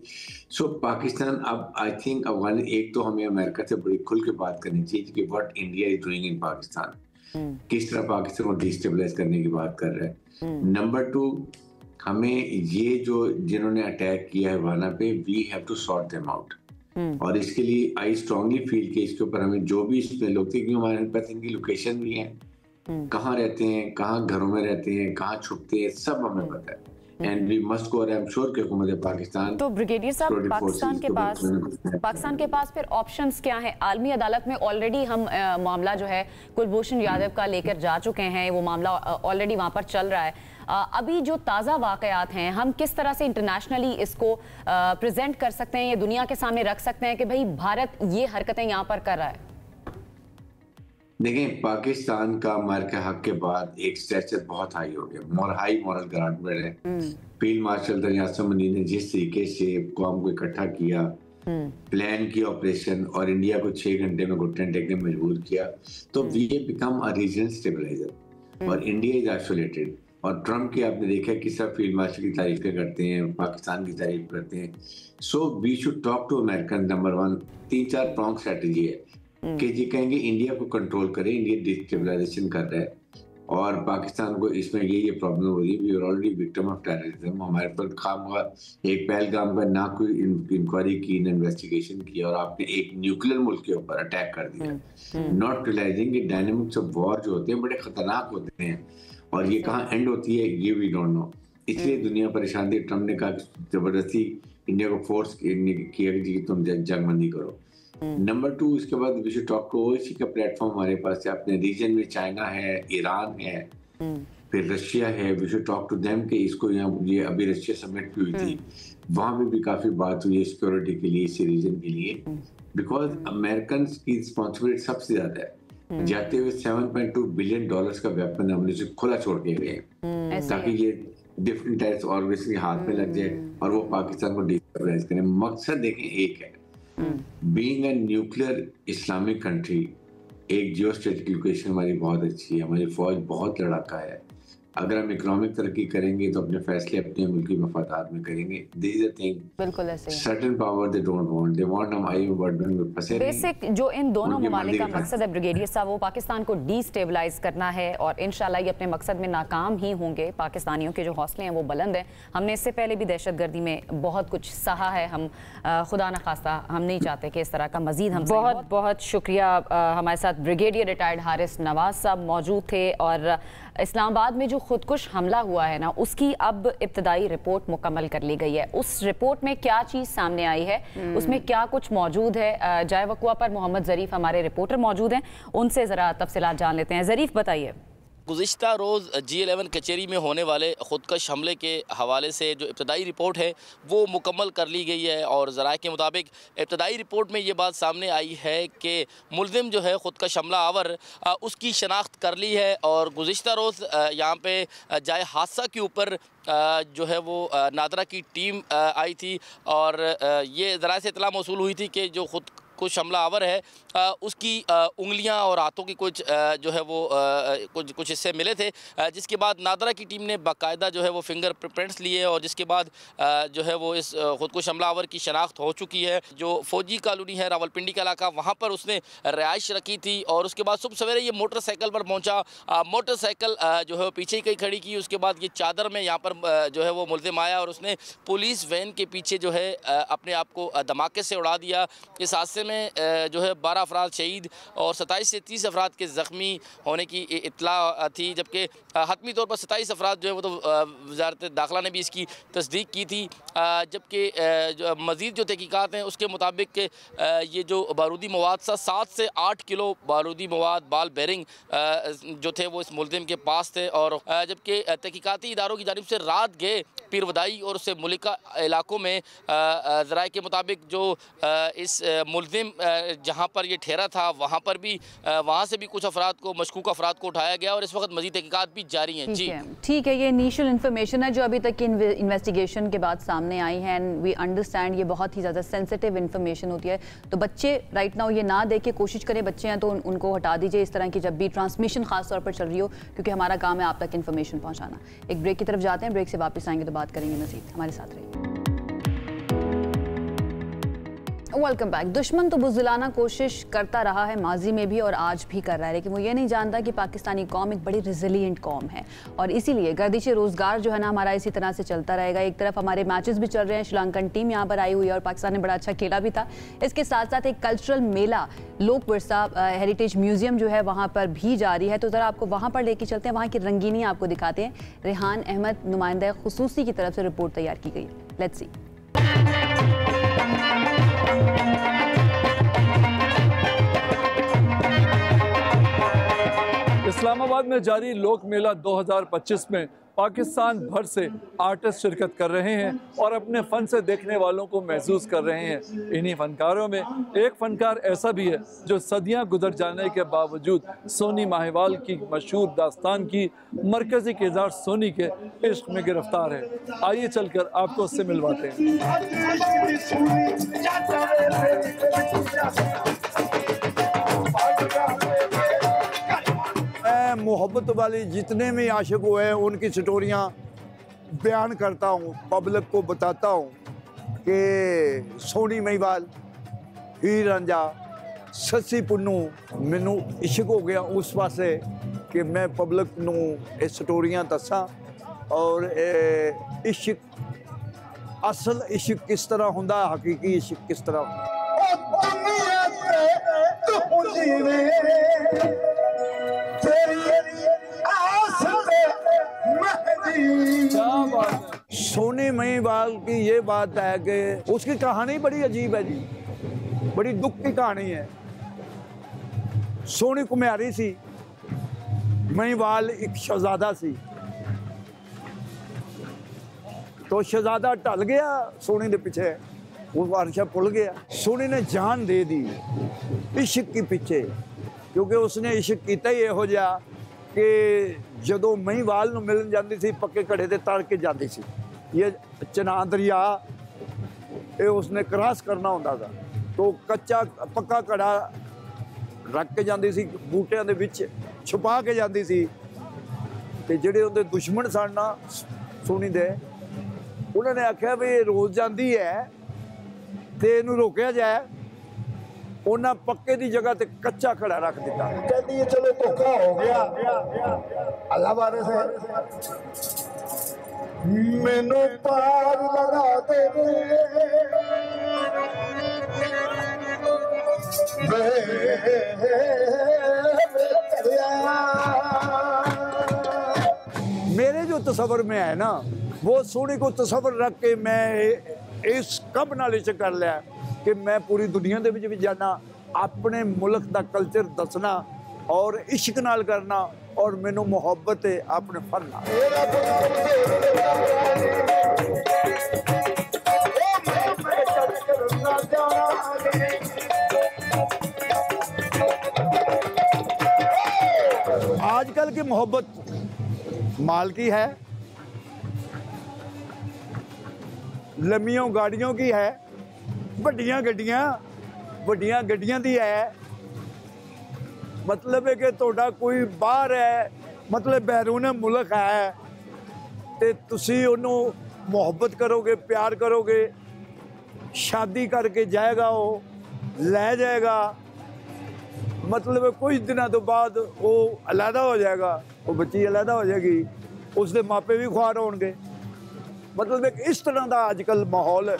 सो पाकिस्तान अब आई थिंक एक तो हमें अमेरिका से बड़ी खुल के बात करनी चाहिए कि what India is doing in Pakistan, किस तरह पाकिस्तान को डिस्टेबलाइज करने की बात कर रहे हैं। नंबर 2, हमें ये जो जिन्होंने अटैक किया है वाना पे, we have to sort them out, और इसके लिए आई स्ट्रांगली फील कि इसके ऊपर हमें जो भी इसमें लोग थे, क्योंकि हमारे पास इनकी लोकेशन भी है, कहाँ रहते हैं, कहाँ घरों में रहते हैं, कहाँ छुपते हैं, सब हमें पता है। And we must go, I am sure कि हुकूमत पाकिस्तान। तो ब्रिगेडियर साहब, पाकिस्तान के पास फिर ऑप्शंस क्या हैं? आलमी अदालत में ऑलरेडी हम मामला जो है कुलभूषण यादव का लेकर जा चुके हैं, वो मामला ऑलरेडी वहां पर चल रहा है। अभी जो ताज़ा वाकयात हैं, हम किस तरह से इंटरनेशनली इसको प्रेजेंट कर सकते हैं, ये दुनिया के सामने रख सकते हैं कि भाई भारत ये हरकतें यहाँ पर कर रहा है? देखें, पाकिस्तान का अमेरिका के हक के बाद एक स्टेचर बहुत हाई हो गया, हाई मॉरल ग्राउंड है। फील्ड मार्शल दरियासम मनी ने जिस तरीके से कौम को इकट्ठा किया, प्लान किया ऑपरेशन, और इंडिया को 6 घंटे में घुटने टेकने में मजबूर किया, तो we become a regional stabilizer और इंडिया इज आइसोलेटेड। और ट्रम्प की आपने देखा किस तरह फील्ड मार्शल की तारीफें करते हैं, पाकिस्तान की तारीफ करते हैं। So we should talk to American. Number 1, 3-4 prong strategy है कि जी कहेंगे इंडिया को कंट्रोल करें, इंडिया डिस्टेबलाइजेशन कर रहा है, और पाकिस्तान को इसमें ये प्रॉब्लम हो रही है, we are already victim of terrorism. हमारे पर काम का एक पहलगाम का ना कोई इंक्वायरी की, ना इन्वेस्टिगेशन किया, और आपने एक न्यूक्लियर मुल्क के ऊपर अटैक कर दिया, नॉट रियलाइजिंग कि डायनामिक्स ऑफ वॉर जो होते हैं बड़े खतरनाक होते हैं, और ये कहाँ एंड होती है ये वी डोंट नो। इसलिए दुनिया परेशान थी। ट्रम्प ने कहा जबरदस्ती इंडिया को फोर्स किया कि तुम जंगबंदी करो। नंबर 2, इसके बाद we should talk to OSC का प्लेटफॉर्म हमारे पास है, अपने रीजन में चाइना है, ईरान है, फिर रशिया है, we should talk to them कि इसको यहाँ, ये अभी रशिया समिट भी हुई थी, वहां पे भी काफी बात हुई है सिक्योरिटी के लिए, इस रीजन के लिए, बिकॉज अमेरिकन की रिस्पॉन्सिबिलिटी सबसे ज्यादा है। जाते हुए $7.2 बिलियन का वेपन हमने से खुला छोड़ के गए ताकि ये डिफरेंट टाइप्स ऑर्गेनाइजेशन के हाथ में लग जाए और वो पाकिस्तान को डिस्टेबलाइज करें। मकसद देखें एक है, being a nuclear Islamic country, एक जियो स्ट्रेटेजिक लोकेशन हमारी बहुत अच्छी है, हमारी फौज बहुत लड़ाका है। अगर हम इकोनॉमिक तरक्की करेंगे तो अपने फैसले अपने मुल्की मफादात में करेंगे। दिस इज द थिंग, बिल्कुल ऐसे certain power they don't want, they want हम आई बर्डन में फंसे रहें। बेसिक जो इन दोनों ममालिक का मकसद है ब्रिगेडियर साहब, वो पाकिस्तान को डिस्टेबलाइज करना है, और इंशाल्लाह ये अपने मकसद में नाकाम ही होंगे। पाकिस्तानियों के जो हौसले हैं वो बुलंद हैं। हमने इससे पहले भी दहशतगर्दी में बहुत कुछ सहा है, हम खुदा न खास्ता हम नहीं चाहते कि इस तरह का मजीद हम। बहुत बहुत शुक्रिया। हमारे साथ ब्रिगेडियर रिटायर्ड हारिस नवाज साहब मौजूद थे, और इस्लामाबाद में जो खुदकुश हमला हुआ है ना, उसकी अब इब्तदाई रिपोर्ट मुकम्मल कर ली गई है। उस रिपोर्ट में क्या चीज़ सामने आई है, उसमें क्या कुछ मौजूद है, जाए वक़्वा पर मोहम्मद ज़रीफ हमारे रिपोर्टर मौजूद हैं, उनसे ज़रा तफसीलात जान लेते हैं। ज़रीफ बताइए। गुज़िश्ता रोज़ G11 कचहरी में होने वाले ख़ुदकश हमले के हवाले से जो इब्तदाई रिपोर्ट है वो मुकम्मल कर ली गई है, और ज़राए के मुताबिक इब्तदाई रिपोर्ट में ये बात सामने आई है कि मुल्ज़िम जो है ख़ुदकश हमला आवर उसकी शनाख्त कर ली है, और गुज़िश्ता रोज़ यहाँ पे जाए हादसा के ऊपर जो है वो नादरा की टीम आई थी, और ये ज़राए से इत्तला मौसूल हुई थी कि जो कुछ हमला आवर है उसकी उंगलियां और हाथों की कुछ जो है वो कुछ हिस्से मिले थे, जिसके बाद नादरा की टीम ने बाकायदा जो है वो फिंगर प्रिंट्स लिए, और जिसके बाद जो है वो इस खुदकुश हमलावर की शनाख्त हो चुकी है। जो फौजी कॉलोनी है रावलपिंडी का इलाका, वहाँ पर उसने रिहाइश रखी थी, और उसके बाद सुबह सवेरे ये मोटरसाइकिल पर पहुँचा, मोटरसाइकिल जो है वो पीछे ही कहीं खड़ी की, उसके बाद ये चादर में यहाँ पर जो है वो मुल्ज़िम आया और उसने पुलिस वैन के पीछे जो है अपने आप को धमाके से उड़ा दिया। इस हादसे में जो है 12 अफराद शहीद और 27 से 30 अफराद के ज़ख्मी होने की इत्तला थी, जबकि हतमी तौर पर 27 अफराद जो है वो तो वज़ारत दाखिला ने भी इसकी तस्दीक की थी, जबकि मज़ीद जो तहकीकात हैं उसके मुताबिक ये जो बारूदी मवाद 7 से 8 किलो बारूदी मवाद बाल बेरिंग जो थे वो इस मुल्ज़िम के पास थे, और जबकि तहकीकाती इदारों की जानिब से रात गए पीरवदाई और उससे मुलिका इलाकों में ज़राए के मुताबिक जो इस मुलजिम जहाँ पर ये ठहरा था वहाँ पर भी वहाँ से भी कुछ अफराद को, मशकूक अफराद को उठाया गया और इस वक्त मज़ीद तहकीकात भी जारी हैं। जी ठीक है, ये इनिशियल इन्फॉर्मेशन है जो अभी तक की इन्वेस्टिगेशन के बाद सामने आई है एंड वी अंडरस्टैंड ये बहुत ही ज़्यादा सेंसिटिव इन्फॉर्मेशन होती है। तो बच्चे राइट नाउ ये ना देख के कोशिश करें, बच्चे हैं तो उनको हटा दीजिए इस तरह की जब भी ट्रांसमिशन खास तौर पर चल रही हो, क्योंकि हमारा काम है आप तक इन्फॉर्मेशन पहुँचाना। एक ब्रेक की तरफ जाते हैं, ब्रेक से वापस आएंगे तो बात करेंगे मज़ीद। हमारे साथ रहिए। Welcome back. दुश्मन तो बुज़दिलाना कोशिश करता रहा है माजी में भी और आज भी कर रहा है, लेकिन वो ये नहीं जानता कि पाकिस्तानी कौम एक बड़ी रिजिलियंट कौम है और इसीलिए गर्दिश रोज़गार जो है ना हमारा इसी तरह से चलता रहेगा। एक तरफ हमारे मैचेस भी चल रहे हैं, श्रीलंकन टीम यहाँ पर आई हुई है और पाकिस्तान ने बड़ा अच्छा खेला भी था। इसके साथ साथ एक कल्चरल मेला लोक विरसा हेरिटेज म्यूजियम जो है वहाँ पर भी जारी है। तो ज़रा आपको वहाँ पर लेके चलते हैं, वहाँ की रंगीनी आपको दिखाते हैं। रेहान अहमद नुमाइंदा खुसूसी की तरफ से रिपोर्ट तैयार की गई। Let's see. इस्लामाबाद में जारी लोक मेला 2025 में पाकिस्तान भर से आर्टिस्ट शिरकत कर रहे हैं और अपने फ़न से देखने वालों को महसूस कर रहे हैं। इन्हीं फनकारों में एक फ़नकार ऐसा भी है जो सदियां गुजर जाने के बावजूद सोनी माहिवाल की मशहूर दास्तान की मरकज़ी किरदार सोनी के इश्क में गिरफ्तार है। आइए चलकर आपको उससे मिलवाते हैं। मोहब्बत वाली जितने भी आशिक हुए हैं उनकी स्टोरियाँ बयान करता हूँ, पब्लिक को बताता हूँ कि सोनी महिवाल, हीर रांझा, सस्सी पुन्नू मैनू इश्क हो गया उस पासे कि मैं पब्लिक नू ये स्टोरियाँ दसा और इश्क असल इश्क किस तरह होंदा, हकीकी इश्क किस तरह सोनी महिवाल की ये बात है कि उसकी कहानी बड़ी अजीब है जी, बड़ी दुख की कहानी है। सोनी कुम्हारी सी, महिवाल एक शहजादा सी, तो शहजादा टल गया सोनी के पीछे, वो वारशा भुल गया। सोनी ने जान दे दी इश्क के पीछे, क्योंकि उसने इश्क किया ही यहो जिहा कि जदों महिवाल नूं मिलन जाती सी पक्के घड़े ते तर के जाती सी। ये चनाह दरिया ये उसने क्रॉस करना होंदा था, तो कच्चा पक्का घड़ा रख के जाती सी, बूटियां दे विच छुपा के जाती सी। ते जिहड़े उहदे दुश्मन सन ना सोनी दे, उन्होंने आख्या भी रोज जाती है ते इहनूं रोकिया जाए। उन्हें पक्के की जगह ते कच्चा खड़ा रख दिता। कहती है चलो धोखा हो गया अल्लाह वाले से, मैनू पार लगा दे मेरे जो तस्वर में है ना, वो सोनी को तस्वर रख के मैं इस कब नाल इश्क कर लिया कि मैं पूरी दुनिया दे विच भी जाना, अपने मुल्क दा कल्चर दसना और इश्क नाल करना और मैनू मुहब्बत है अपने फन नाल। आजकल की मोहब्बत माल की है, लम्बियों गाड़ियों की है, ਵੱਡੀਆਂ ਗੱਡੀਆਂ ਦੀ ਹੈ। मतलब है कि ਤੁਹਾਡਾ कोई बाहर है, मतलब बैरून मुल्क है, तो तुसी उन्हों मुहब्बत करोगे, प्यार करोगे, शादी करके जाएगा, वो ले जाएगा, मतलब कुछ दिनों तो बाद वो अलहदा हो जाएगा, वो बच्ची अलहदा हो जाएगी, उसके मापे भी खुआर होंगे। मतलब एक इस तरह का अजकल माहौल है।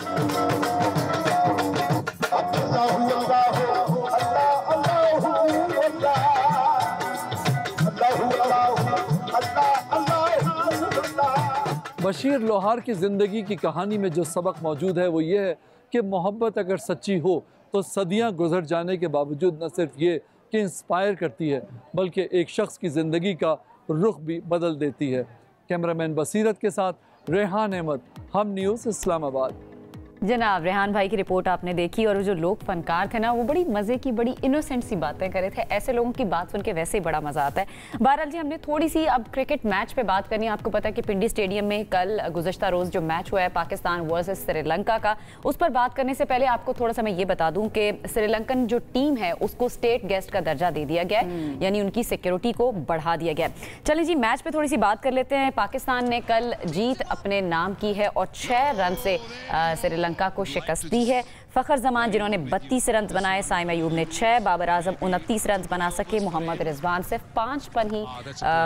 बशीर लोहार की ज़िंदगी की कहानी में जो सबक मौजूद है वो ये है कि मोहब्बत अगर सच्ची हो तो सदियां गुजर जाने के बावजूद न सिर्फ ये कि इंस्पायर करती है बल्कि एक शख्स की ज़िंदगी का रुख भी बदल देती है। कैमरामैन बसीरत के साथ रेहान अहमद, हम न्यूज़ इस्लामाबाद। जनाब, रेहान भाई की रिपोर्ट आपने देखी और जो लोग फनकार थे ना, वो बड़ी मज़े की, बड़ी इनोसेंट सी बातें कर रहे थे। ऐसे लोगों की बात सुन के वैसे ही बड़ा मज़ा आता है। बहरहाल जी, हमने थोड़ी सी अब क्रिकेट मैच पे बात करनी है। आपको पता है कि पिंडी स्टेडियम में कल गुज़श्ता रोज़ जो मैच हुआ है पाकिस्तान वर्सेस श्रीलंका का, उस पर बात करने से पहले आपको थोड़ा सा मैं ये बता दूं कि श्रीलंकन जो टीम है उसको स्टेट गेस्ट का दर्जा दे दिया गया है, यानी उनकी सिक्योरिटी को बढ़ा दिया गया है। चलें जी, मैच पे थोड़ी सी बात कर लेते हैं। पाकिस्तान ने कल जीत अपने नाम की है और 6 रन से श्रीलंका को शिकस्त दी है। फ़खर जमान जिन्होंने 32 रन बनाए, साइम अयूब ने 6, बाबर आजम 29 रन बना सके, मोहम्मद रिजवान सिर्फ 5 पर ही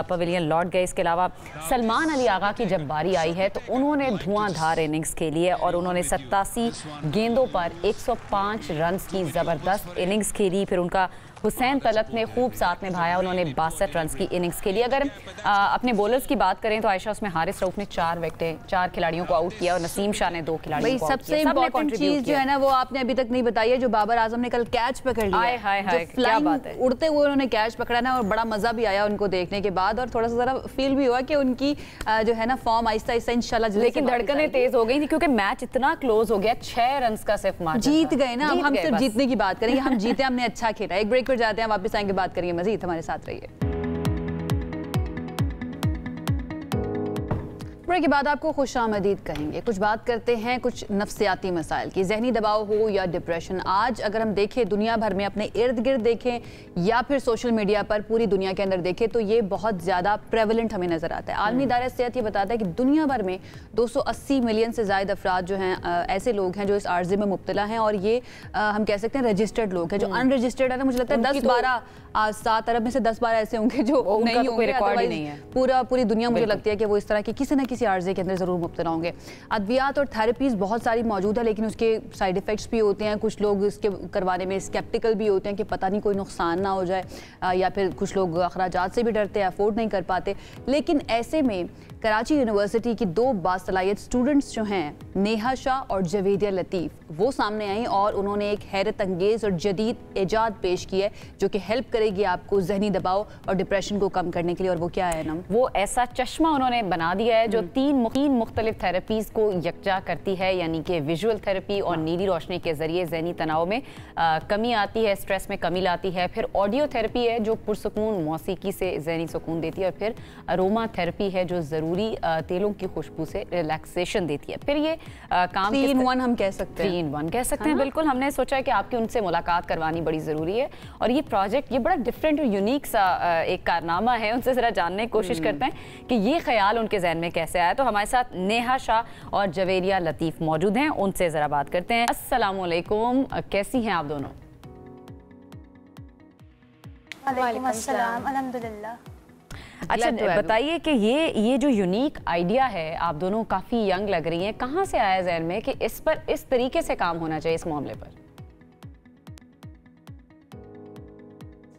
पवेलियन लौट गए। इसके अलावा सलमान अली आगा की जब बारी आई है तो उन्होंने धुआंधार इनिंग्स खेली है और उन्होंने 87 गेंदों पर 105 रन की ज़बरदस्त इनिंग्स खेली। फिर उनका हुसैन तलत ने खूब साथ निभाया, उन्होंने 62 रन की इनिंग्स खेली। अगर अपने बॉलर्स की बात करें तो आयशा उसमें हारिस रऊफ ने 4 विकेटें, 4 खिलाड़ियों को आउट किया और नसीम शाह ने 2 खिलाड़ियों को आउट किया। सबसे इम्पोर्टेंट चीज जो है ना, वो आपने अभी तक नहीं बताई है, जो बाबर आजम ने कल कैच पकड़ लिया। हाय हाय हाय, क्या बात है। उड़ते हुए उन्होंने कैच पकड़ा ना, और बड़ा मजा भी आया उनको देखने के बाद, और थोड़ा सा जरा फील भी हुआ कि उनकी जो है ना फॉर्म आहिस्ता आहिस्ता इंशाल्लाह। लेकिन धड़कनें तेज हो गई थी क्योंकि मैच इतना क्लोज हो गया, 6 रन का सिर्फ मार्जिन। जीत गए ना, अब हम सिर्फ जीतने की बात करेंगे। हम जीते, हमने अच्छा खेला। एक ब्रेक पर जाते हैं, वापस आएंगे, बात करेंगे मजीद। हमारे साथ रहिए। ब्रेक के बाद आपको खुशामदीद कहेंगे। कुछ बात करते हैं कुछ नफ्सियाती मसाइल की, जहनी दबाव हो या डिप्रेशन। आज अगर हम देखें दुनिया भर में, अपने इर्द गिर्द देखें या फिर सोशल मीडिया पर पूरी दुनिया के अंदर देखें, तो ये बहुत ज़्यादा प्रेवलेंट हमें नज़र आता है। आलमी इदारा सेहत ये बताता है कि दुनिया भर में 280 मिलियन से ज़ायद अफराद जो हैं ऐसे लोग हैं जो इस आर्जे में मुब्तला हैं, और ये हम कह सकते हैं रजिस्टर्ड लोग हैं। जो अनरजिस्टर्ड है ना, मुझे लगता है 10-12 7 अरब में से 10-12 ऐसे होंगे जो नहीं होंगे, अदरवाइज पूरी दुनिया मुझे लगती है कि वो इस तरह की किसी न किसी आर्जे के अंदर ज़रूर मुब्तला होंगे। अद्वियात और थेरेपीज़ बहुत सारी मौजूद है, लेकिन उसके साइड इफ़ेक्ट्स भी होते हैं। कुछ लोग इसके करवाने में स्केप्टिकल भी होते हैं कि पता नहीं कोई नुकसान ना हो जाए, या फिर कुछ लोग अखराजात से भी डरते हैं, अफोर्ड नहीं कर पाते। लेकिन ऐसे में कराची यूनिवर्सिटी की 2 बासलाहियत स्टूडेंट्स जो हैं, नेहा शाह और जवेदिया लतीफ़, वो सामने आई और उन्होंने एक हैरत अंगेज़ और जदीद ईजाद पेश की है जो कि हेल्प करेगी आपको जहनी दबाव और डिप्रेशन को कम करने के लिए। और वो क्या है ना, वो ऐसा चश्मा उन्होंने बना दिया है जो 3 मुख्तलिफ थेरेपीज़ को यकजा करती है, यानी कि विजुअल थेरेपी और नीली रोशनी के ज़रिए जहनी तनाव में कमी आती है, स्ट्रेस में कमी लाती है। फिर ऑडियो थेरेपी है जो पुरसुकून मौसीकी से जहनी सुकून देती है। और फिर अरोमा थेरेपी है जो ज़रूरी तेलों की खुशबू से रिलैक्सेशन देती है। फिर ये काम 3 in 1 हम कह सकते हैं, 3 in 1 कह सकते हैं। बिल्कुल, हमने सोचा कि आपकी उनसे मुलाकात करवानी बड़ी ज़रूरी है, और ये प्रोजेक्ट ये बड़ा डिफरेंट और यूनिक सा एक कारनामा है। उनसे ज़रा जानने की कोशिश करते हैं कि ये ख्याल उनके जहन में कैसे आया। तो हमारे साथ नेहा शाह और जवेदिया लतीफ़ मौजूद हैं, उनसे ज़रा बात करते हैं। अस्सलाम वालेकुम, कैसी हैं आप दोनों? वालेकुम अस्सलाम, अल्हम्दुलिल्लाह। अच्छा, बताइए कि ये जो यूनिक आइडिया है, आप दोनों काफ़ी यंग लग रही हैं, कहाँ से आया जहन में कि इस पर इस तरीके से काम होना चाहिए इस मामले पर?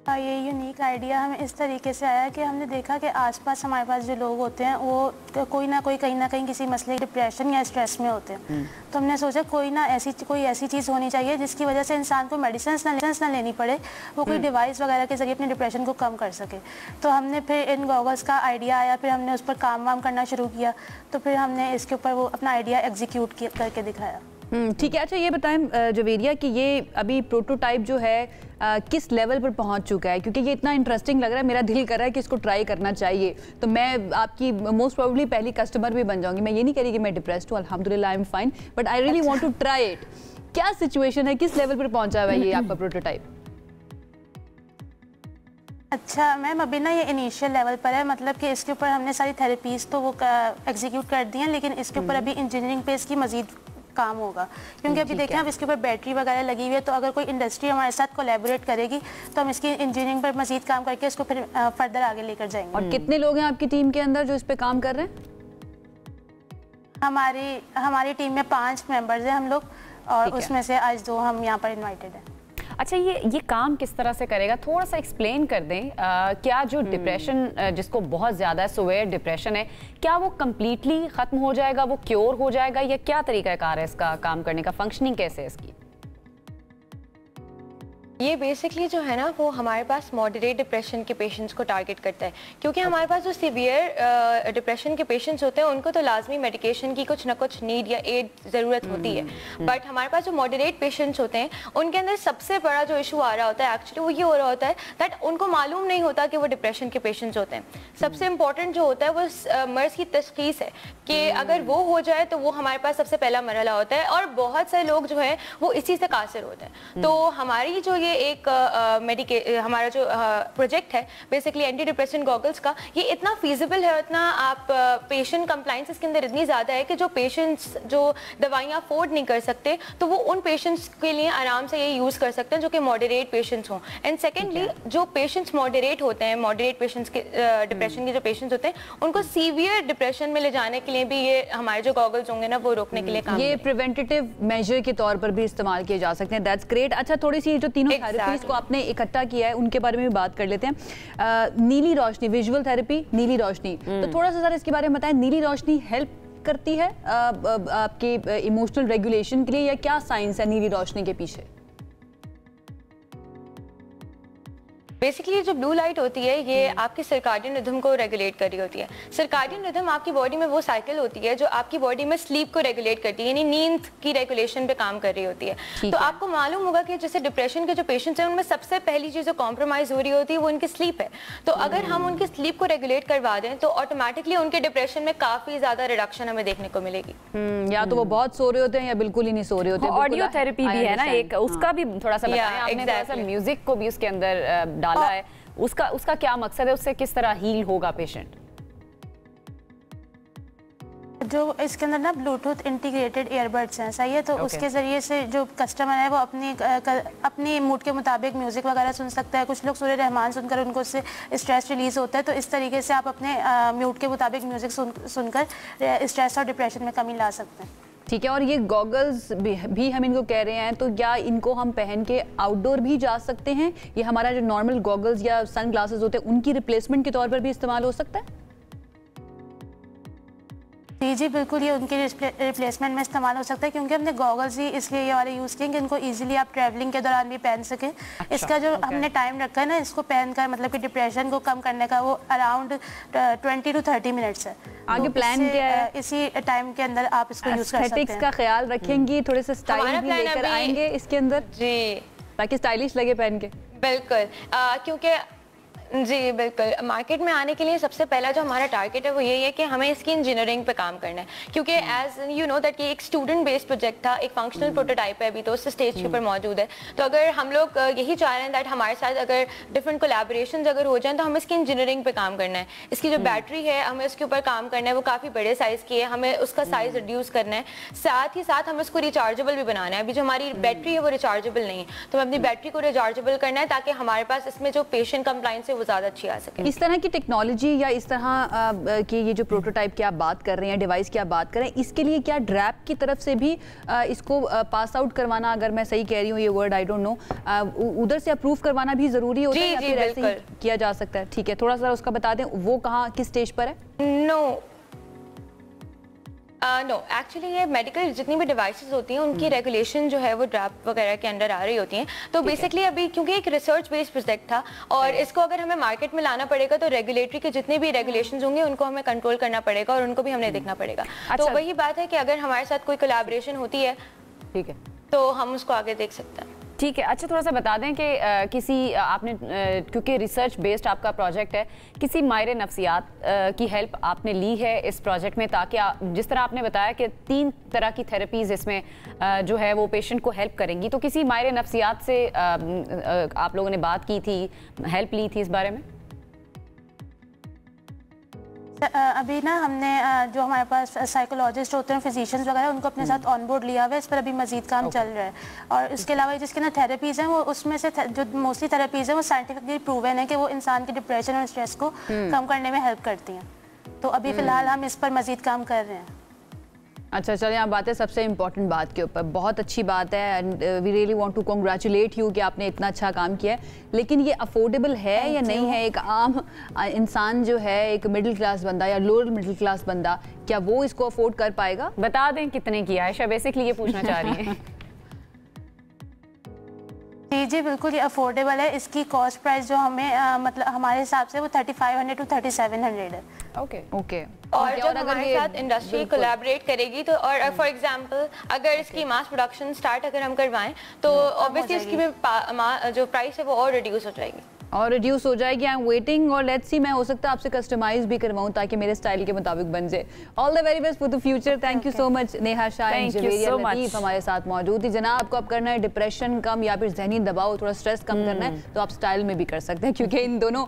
ये यूनिक आइडिया हमें इस तरीके से आया कि हमने देखा कि आसपास हमारे पास जो लोग होते हैं वो कोई ना कोई कहीं ना कहीं किसी मसले, डिप्रेशन या स्ट्रेस में होते हैं। तो हमने सोचा कोई ऐसी चीज़ होनी चाहिए जिसकी वजह से इंसान को मेडिसिन ना लेनी पड़े, वो कोई डिवाइस वगैरह के जरिए अपने डिप्रेशन को कम कर सके। तो हमने फिर इन गॉगल्स का आइडिया आया, फिर हमने उस पर काम करना शुरू किया। तो फिर हमने इसके ऊपर वो अपना आइडिया एग्जीक्यूट करके दिखाया। ठीक है। अच्छा, ये बताएं जवेदिया कि ये अभी प्रोटोटाइप जो है किस लेवल पर पहुंच चुका है? क्योंकि ये इतना इंटरेस्टिंग लग रहा है, मेरा दिल कर रहा है कि इसको ट्राई करना चाहिए। तो मैं आपकी मोस्ट प्रोबेबली पहली कस्टमर भी बन जाऊंगी। मैं ये नहीं कह रही कि मैं डिप्रेस्ड हूँ, अल्हम्दुलिल्लाह I am fine, but I really want to try it. क्या सिचुएशन है, किस लेवल पर पहुंचा हुआ है ये आपका प्रोटोटाइप? अच्छा मैम, अभी ना ये इनिशियल लेवल पर है, मतलब कि इसके ऊपर हमने सारी थेरेपीज़ तो वो एग्जीक्यूट कर दी हैं, लेकिन इसके ऊपर अभी इंजीनियरिंग पे इसकी मजीद काम होगा। क्योंकि अभी देखें अब इसके ऊपर बैटरी वगैरह लगी हुई है, तो अगर कोई इंडस्ट्री हमारे साथ कोलैबोरेट करेगी तो हम इसकी इंजीनियरिंग पर मजीद काम करके इसको फिर फर्दर आगे लेकर जाएंगे। और कितने लोग हैं आपकी टीम के अंदर जो इस पे काम कर रहे हैं? हमारी टीम में 5 मेंबर्स हैं हम लोग, और उसमें से आज 2 हम यहाँ पर इन्वाइटेड हैं। अच्छा, ये काम किस तरह से करेगा, थोड़ा सा एक्सप्लेन कर दें। क्या जो डिप्रेशन जिसको बहुत ज़्यादा सिवियर डिप्रेशन है, क्या वो कम्प्लीटली ख़त्म हो जाएगा, वो क्योर हो जाएगा, या क्या तरीका कार है इसका काम करने का, फंक्शनिंग कैसे है इसकी? ये बेसिकली जो है ना वो हमारे पास मॉडरेट डिप्रेशन के पेशेंट्स को टारगेट करता है, क्योंकि हमारे पास जो सीवियर डिप्रेशन के पेशेंट्स होते हैं उनको तो लाजमी मेडिकेशन की कुछ ना कुछ नीड या एड ज़रूरत होती है, बट हमारे पास जो मॉडरेट पेशेंट्स होते हैं उनके अंदर सबसे बड़ा जो इशू आ रहा होता है एक्चुअली वो ये हो रहा होता है दैट उनको मालूम नहीं होता कि वो डिप्रेशन के पेशेंट्स होते हैं। सबसे इंपॉर्टेंट जो होता है वो मर्ज की तशखीस है कि अगर वो हो जाए तो वो हमारे पास सबसे पहला मरहला होता है, और बहुत सारे लोग जो है वो इसी से कासिर होते हैं। तो हमारी जो ये एक हमारा जो प्रोजेक्ट है बेसिकली एंटी डिप्रेशन गॉगल्स का, ये इतना फीजिबल है, इतना आप पेशेंट कंप्लाइंस इसके अंदर इतनी ज़्यादा है कि जो पेशेंट्स जो दवाइयाँ अफोर्ड नहीं कर सकते तो वो उन पेशेंट्स के लिए आराम से ये यूज़ कर सकते हैं जो कि मॉडरेट पेशेंट्स हों। एंड सेकेंडली जो पेशेंट्स मॉडरेट होते हैं, मॉडरेट पेशेंट्स के डिप्रेशन के जो पेशेंट्स होते हैं उनको सीवियर डिप्रेशन में ले जाने के लिए भी ये हमारे जो गॉगल्स होंगे ना वो रोकने के लिए काम ये प्रिवेंटिव मेजर के तौर पर भी इस्तेमाल किए जा सकते हैं। That's great. अच्छा, थोड़ी सी जो तीनों थेरेपीज को आपने इकट्ठा किया है उनके बारे में भी बात कर लेते हैं। नीली रोशनी, विजुअल थेरेपी, नीली रोशनी, तो थोड़ा सा जरा इसके बारे में बताएं। नीली रोशनी हेल्प करती है आपके इमोशनल रेगुलेशन के लिए, या क्या साइंस है नीली रोशनी के पीछे? बेसिकली जो ब्लू लाइट होती है ये आपकी सर्काडियन रिदम को रेगुलेट कर रही होती है। सर्काडियन रिदम आपकी बॉडी में वो साइकिल होती है जो आपकी बॉडी में स्लीप को रेगुलेट करती है, यानी नींद की रेगुलेशन पे काम कर रही होती है। तो आपको मालूम होगा कि जैसे डिप्रेशन के जो पेशेंट्स हैं उनमें सबसे पहली चीज़ जो कॉम्प्रोमाइज हो रही होती है वो उनकी स्लीप है। तो अगर हम उनकी स्लीप को रेगुलेट करवा दें तो ऑटोमेटिकली उनके डिप्रेशन में काफी ज्यादा रिडक्शन हमें देखने को मिलेगी। या तो वो बहुत सो रहे होते हैं या बिल्कुल ही नहीं सो रहे होते। ऑडियो थेरेपी भी है ना एक, उसका भी थोड़ा सा बताएं आपने, थोड़ा सा म्यूजिक को भी उसके अंदर डाला है, उसका क्या मकसद है, उससे किस तरह हील होगा पेशेंट? जो इसके अंदर ना ब्लूटूथ इंटीग्रेटेड ईयरबड्स हैं, सही है, तो उसके ज़रिए से जो कस्टमर है वो अपनी मूड के मुताबिक म्यूज़िक वगैरह सुन सकता है। कुछ लोग सूर्य रहमान सुनकर उनको उससे स्ट्रेस रिलीज़ होता है, तो इस तरीके से आप अपने मूड के मुताबिक म्यूज़िक सुनकर स्ट्रेस और डिप्रेशन में कमी ला सकते हैं। ठीक है। और ये गॉगल्स भी हम इनको कह रहे हैं, तो क्या इनको हम पहन के आउटडोर भी जा सकते हैं? ये हमारा जो नॉर्मल गॉगल्स या सन ग्लासेस होते हैं उनकी रिप्लेसमेंट के तौर पर भी इस्तेमाल हो सकता है? जी बिल्कुल, ये उनके रिप्लेसमेंट में इस्तेमाल हो सकता है, क्योंकि हमने गॉगल्स ही इसलिए ये वाले यूज़ किए कि इनको इजीली आप ट्रैवलिंग के दौरान भी पहन सकें। इसका जो हमने टाइम रखा है ना इसको पहनकर मतलब कि डिप्रेशन को कम करने का, वो अराउंड 20 to 30 मिनट्स है। आगे प्लान क्या है? इसी टाइम के अंदर आप इसको यूज़ कर सकते हैं। का ख्याल रखेंगी, थोड़े से स्टाइल भी लेकर आएंगे इसके अंदर जी, ताकि स्टाइलिश लगे पहन के। बिल्कुल, क्योंकि जी बिल्कुल, मार्केट में आने के लिए सबसे पहला जो हमारा टारगेट है वो यही है कि हमें इसकी इंजीनियरिंग पे काम करना है, क्योंकि एज यू नो दैट ये एक स्टूडेंट बेस्ड प्रोजेक्ट था, एक फंक्शनल प्रोटोटाइप है, अभी तो उससे स्टेज के ऊपर मौजूद है। तो अगर हम लोग यही चाह रहे हैं दैट हमारे साथ अगर डिफरेंट कोलैबोरेशंस अगर हो जाएं तो हमें इसकी इंजीनियरिंग पे काम करना है। इसकी जो बैटरी है हमें उसके ऊपर काम करना है, वो काफ़ी बड़े साइज़ की है, हमें उसका साइज़ रिड्यूस करना है, साथ ही साथ हमें उसको रिचार्जेबल भी बनाना है। अभी जो हमारी बैटरी है वो रिचार्जेबल नहीं है, तो हमें अपनी बैटरी को रिचार्जेबल करना है ताकि हमारे पास इसमें जो पेशेंट कंप्लाइंस है वो ज़्यादा अच्छी आ सके। इस तरह की टेक्नोलॉजी या इस तरह की ये जो प्रोटोटाइप की आप बात कर रहे हैं, डिवाइस की आप बात कर रहे हैं, इसके लिए क्या ड्रैप की तरफ से भी इसको पास आउट करवाना, अगर मैं सही कह रही हूँ ये वर्ड आई डोंट नो, उधर से अप्रूव करवाना भी जरूरी होता है या फिर ऐसे ही किया जा सकता है? ठीक है, थोड़ा सा उसका बता दें, वो कहाँ किस स्टेज पर है? नो एक्चुअली ये मेडिकल जितनी भी डिवाइसेस होती हैं उनकी रेगुलेशन जो है वो ड्रैप वगैरह के अंडर आ रही होती हैं। तो बेसिकली अभी क्योंकि एक रिसर्च बेस्ड प्रोजेक्ट था और इसको अगर हमें मार्केट में लाना पड़ेगा तो रेगुलेटरी के जितने भी रेगुलेशंस होंगे उनको हमें कंट्रोल करना पड़ेगा और उनको भी हमने देखना पड़ेगा। तो वही बात है कि अगर हमारे साथ कोई कोलैबोरेशन होती है, ठीक है, तो हम उसको आगे देख सकते हैं। ठीक है। अच्छा, थोड़ा सा बता दें कि किसी आपने क्योंकि रिसर्च बेस्ड आपका प्रोजेक्ट है, किसी माहिर नफ्सियात की हेल्प आपने ली है इस प्रोजेक्ट में, ताकि जिस तरह आपने बताया कि 3 तरह की थेरेपीज इसमें जो है वो पेशेंट को हेल्प करेंगी, तो किसी माहिर नफ्सियात से आप लोगों ने बात की थी, हेल्प ली थी इस बारे में? अभी ना हमने जो हमारे पास साइकोलॉजिस्ट होते हैं, फिजिशियंस वगैरह, उनको अपने साथ ऑन बोर्ड लिया हुआ है। इस पर अभी मजीद काम चल रहा है। और इसके अलावा जिसके ना थेरेपीज़ हैं वो उसमें से जो मोस्टली थेरेपीज़ हैं वो साइंटिफिकली प्रूवन है कि वो इंसान के डिप्रेशन और स्ट्रेस को कम करने में हेल्प करती हैं। तो अभी फ़िलहाल हम इस पर मजीद काम कर रहे हैं। अच्छा, चलिए आप बात है सबसे इम्पोर्टेंट बात के ऊपर। बहुत अच्छी बात है and we really want to congratulate you कि आपने इतना अच्छा काम किया है, लेकिन ये अफोर्डेबल है या नहीं है? एक आम इंसान जो है, एक मिडिल क्लास बंदा या लोअर मिडिल क्लास बंदा, क्या वो इसको अफोर्ड कर पाएगा? बता दें कितने की आयशा बेसिकली ये पूछना चाह रही है। जी बिल्कुल, ये अफोर्डेबल है। इसकी कॉस्ट प्राइस जो हमें मतलब हमारे हिसाब से वो 3500 to 3700 है। ओके और जब हमारे साथ इंडस्ट्री कोलैबोरेट करेगी तो, और फॉर एग्जांपल अगर इसकी मास प्रोडक्शन स्टार्ट अगर हम करवाएं तो ऑब्वियसली इसकी भी जो प्राइस है वो और रिड्यूस हो जाएगी आई एम वेटिंग और लेट्स सी, मैं हो सकता है आपसे कस्टमाइज भी करवाऊं ताकि मेरे स्टाइल के मुताबिक बन जाए। All the very best for the future. Thank you so much Neha Shah and Javeria Latif हमारे साथ मौजूद थी। जनाब आपको अब करना है डिप्रेशन कम या फिर जहनी दबाव, थोड़ा स्ट्रेस कम करना है तो आप स्टाइल में भी कर सकते हैं, क्योंकि इन दोनों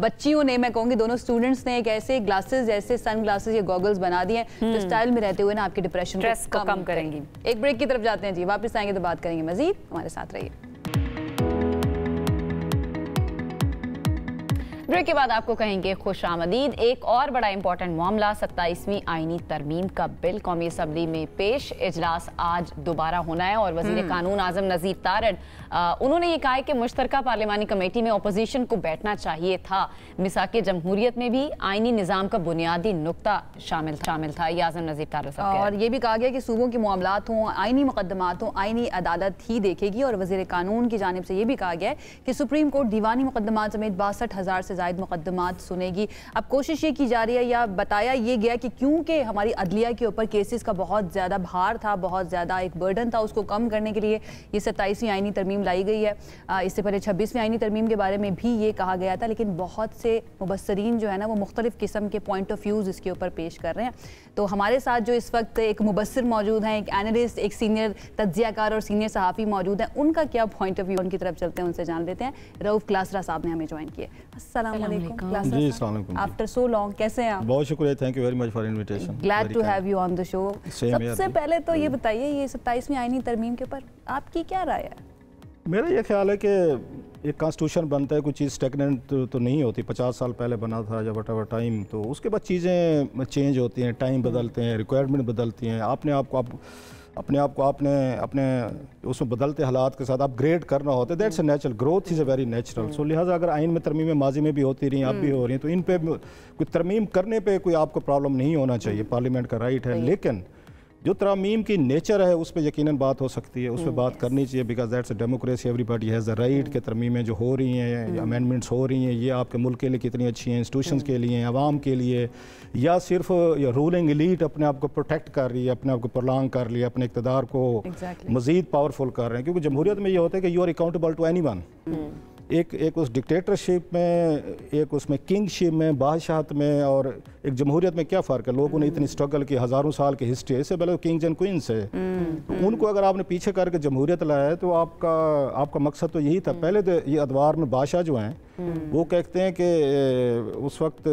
बच्चियों ने, मैं कहूँगी दोनों स्टूडेंट्स ने एक ऐसे ग्लासेस, ऐसे सन ग्लासेस या गॉगल्स बना दिए हैं जो स्टाइल में रहते हुए ना आपके डिप्रेशन को कम करेंगी। एक ब्रेक की तरफ जाते हैं जी, वापस आएंगे तो बात करेंगे मजीद। हमारे साथ रहिए। ब्रेक के बाद आपको कहेंगे खुश आमदीद। एक और बड़ा इंपॉर्टेंट मामला, 27वीं आईनी तरमीम का बिल कौमी असम्बली में पेश। इजलास आज दोबारा होना है और वजीर कानून आजम नज़ीर तारड़ उन्होंने ये कहा है कि मुश्तरका पार्लिमानी कमेटी में अपोजिशन को बैठना चाहिए था। मिसाक जमहूरियत में भी आईनी निज़ाम का बुनियादी नुक्ता शामिल था। ये आजम नज़ीर तारड़ साहब। और ये भी कहा गया कि सूबों के मामलात हों, आईनी मुकदमात हों, आईनी अदालत ही देखेगी। और वजीर कानून की जानिब से ये भी कहा गया है कि सुप्रीम कोर्ट दीवानी मुकदमात समेत 62,000 से ज़ायद मुकदमात सुनेगी। अब कोशिश ये की जा रही है या बताया ये गया कि क्योंकि हमारी अदलिया के ऊपर केसेस का बहुत ज़्यादा भार था, बहुत ज़्यादा एक बर्डन था, उसको कम करने के लिए ये 27वीं आईनी तरमीम लाई गई है। इससे पहले 26वीं आईनी तरमीम के बारे में भी ये कहा गया था, लेकिन बहुत से मुबस्सरीन जो है ना वो मुख्तलिफ किस्म के पॉइंट ऑफ व्यूज़ इसके ऊपर पेश कर रहे हैं। तो हमारे साथ जो इस वक्त एक मुबस्सिर मौजूद हैं, एक एनालिस्ट, एक सीनियर तज्जियाकार और सीनियर सहाफ़ी मौजूद हैं, उनका क्या पॉइंट ऑफ व्यू, उनकी तरफ चलते हैं, उनसे जान लेते हैं। रऊफ क्लासरा साहब ने हमें ज्वाइन किया। अस्सलाम वालेकुम जी, अस्सलाम वालेकुम। आफ्टर सो लॉन्ग, कैसे हैं आप? बहुत शुक्रिया, thank you very much for invitation. Glad to have you on the show. सबसे पहले तो ये बताइए, ये 27वीं आईनी तरमीम के ऊपर आपकी क्या राय है? मेरा ये ख्याल है कि एक कॉन्स्टिट्यूशन बनता है, कोई चीज़ स्टेगनेंट तो नहीं होती। 50 साल पहले बना था या वट एवर टाइम, तो उसके बाद चीज़ें चेंज होती हैं, टाइम बदलते हैं, रिक्वायरमेंट बदलती हैं। अपने आप को अपने उसमें बदलते हालात के साथ अपग्रेड करना होता है। That's a natural, growth is a very natural. So लिहाजा अगर आइन में तरमीमें माजी में भी होती रही, अब भी हो रही हैं, तो इन पे कोई तरमीम करने पे कोई आपको प्रॉब्लम नहीं होना चाहिए। पार्लियामेंट का राइट है, लेकिन जो तरमीम की नेचर है उस पर यकीनन बात हो सकती है, उस पर बात करनी चाहिए, because that's a democracy, everybody has the right के तरमीमें जो हो रही हैं, अमेंडमेंट्स हो रही हैं, ये आपके मुल्क के लिए कितनी अच्छी हैं, इंस्टीट्यूशंस के लिए, आवाम के लिए, या सिर्फ रूलिंग एलीट अपने आप को प्रोटेक्ट कर रही है, अपने आप को प्रॉन्ग कर रही है, अपने इक़्तिदार को मज़ीद पावरफुल कर रहे हैं। क्योंकि जमहूरियत में ये होता है कि you are accountable to anyone. एक उस डिक्टेटरशिप में, एक उसमें किंगशिप में, बादशाहत में, और एक जमहूरियत में क्या फ़र्क है? लोगों ने इतनी स्ट्रगल की, हज़ारों साल की हिस्ट्री है, इससे पहले किंग्स एंड क्वींस है, तो उनको अगर आपने पीछे करके जमहूरियत लाया है तो आपका मकसद तो यही था। पहले तो ये अदवार में बादशाह जो हैं वो कहते हैं कि उस वक्त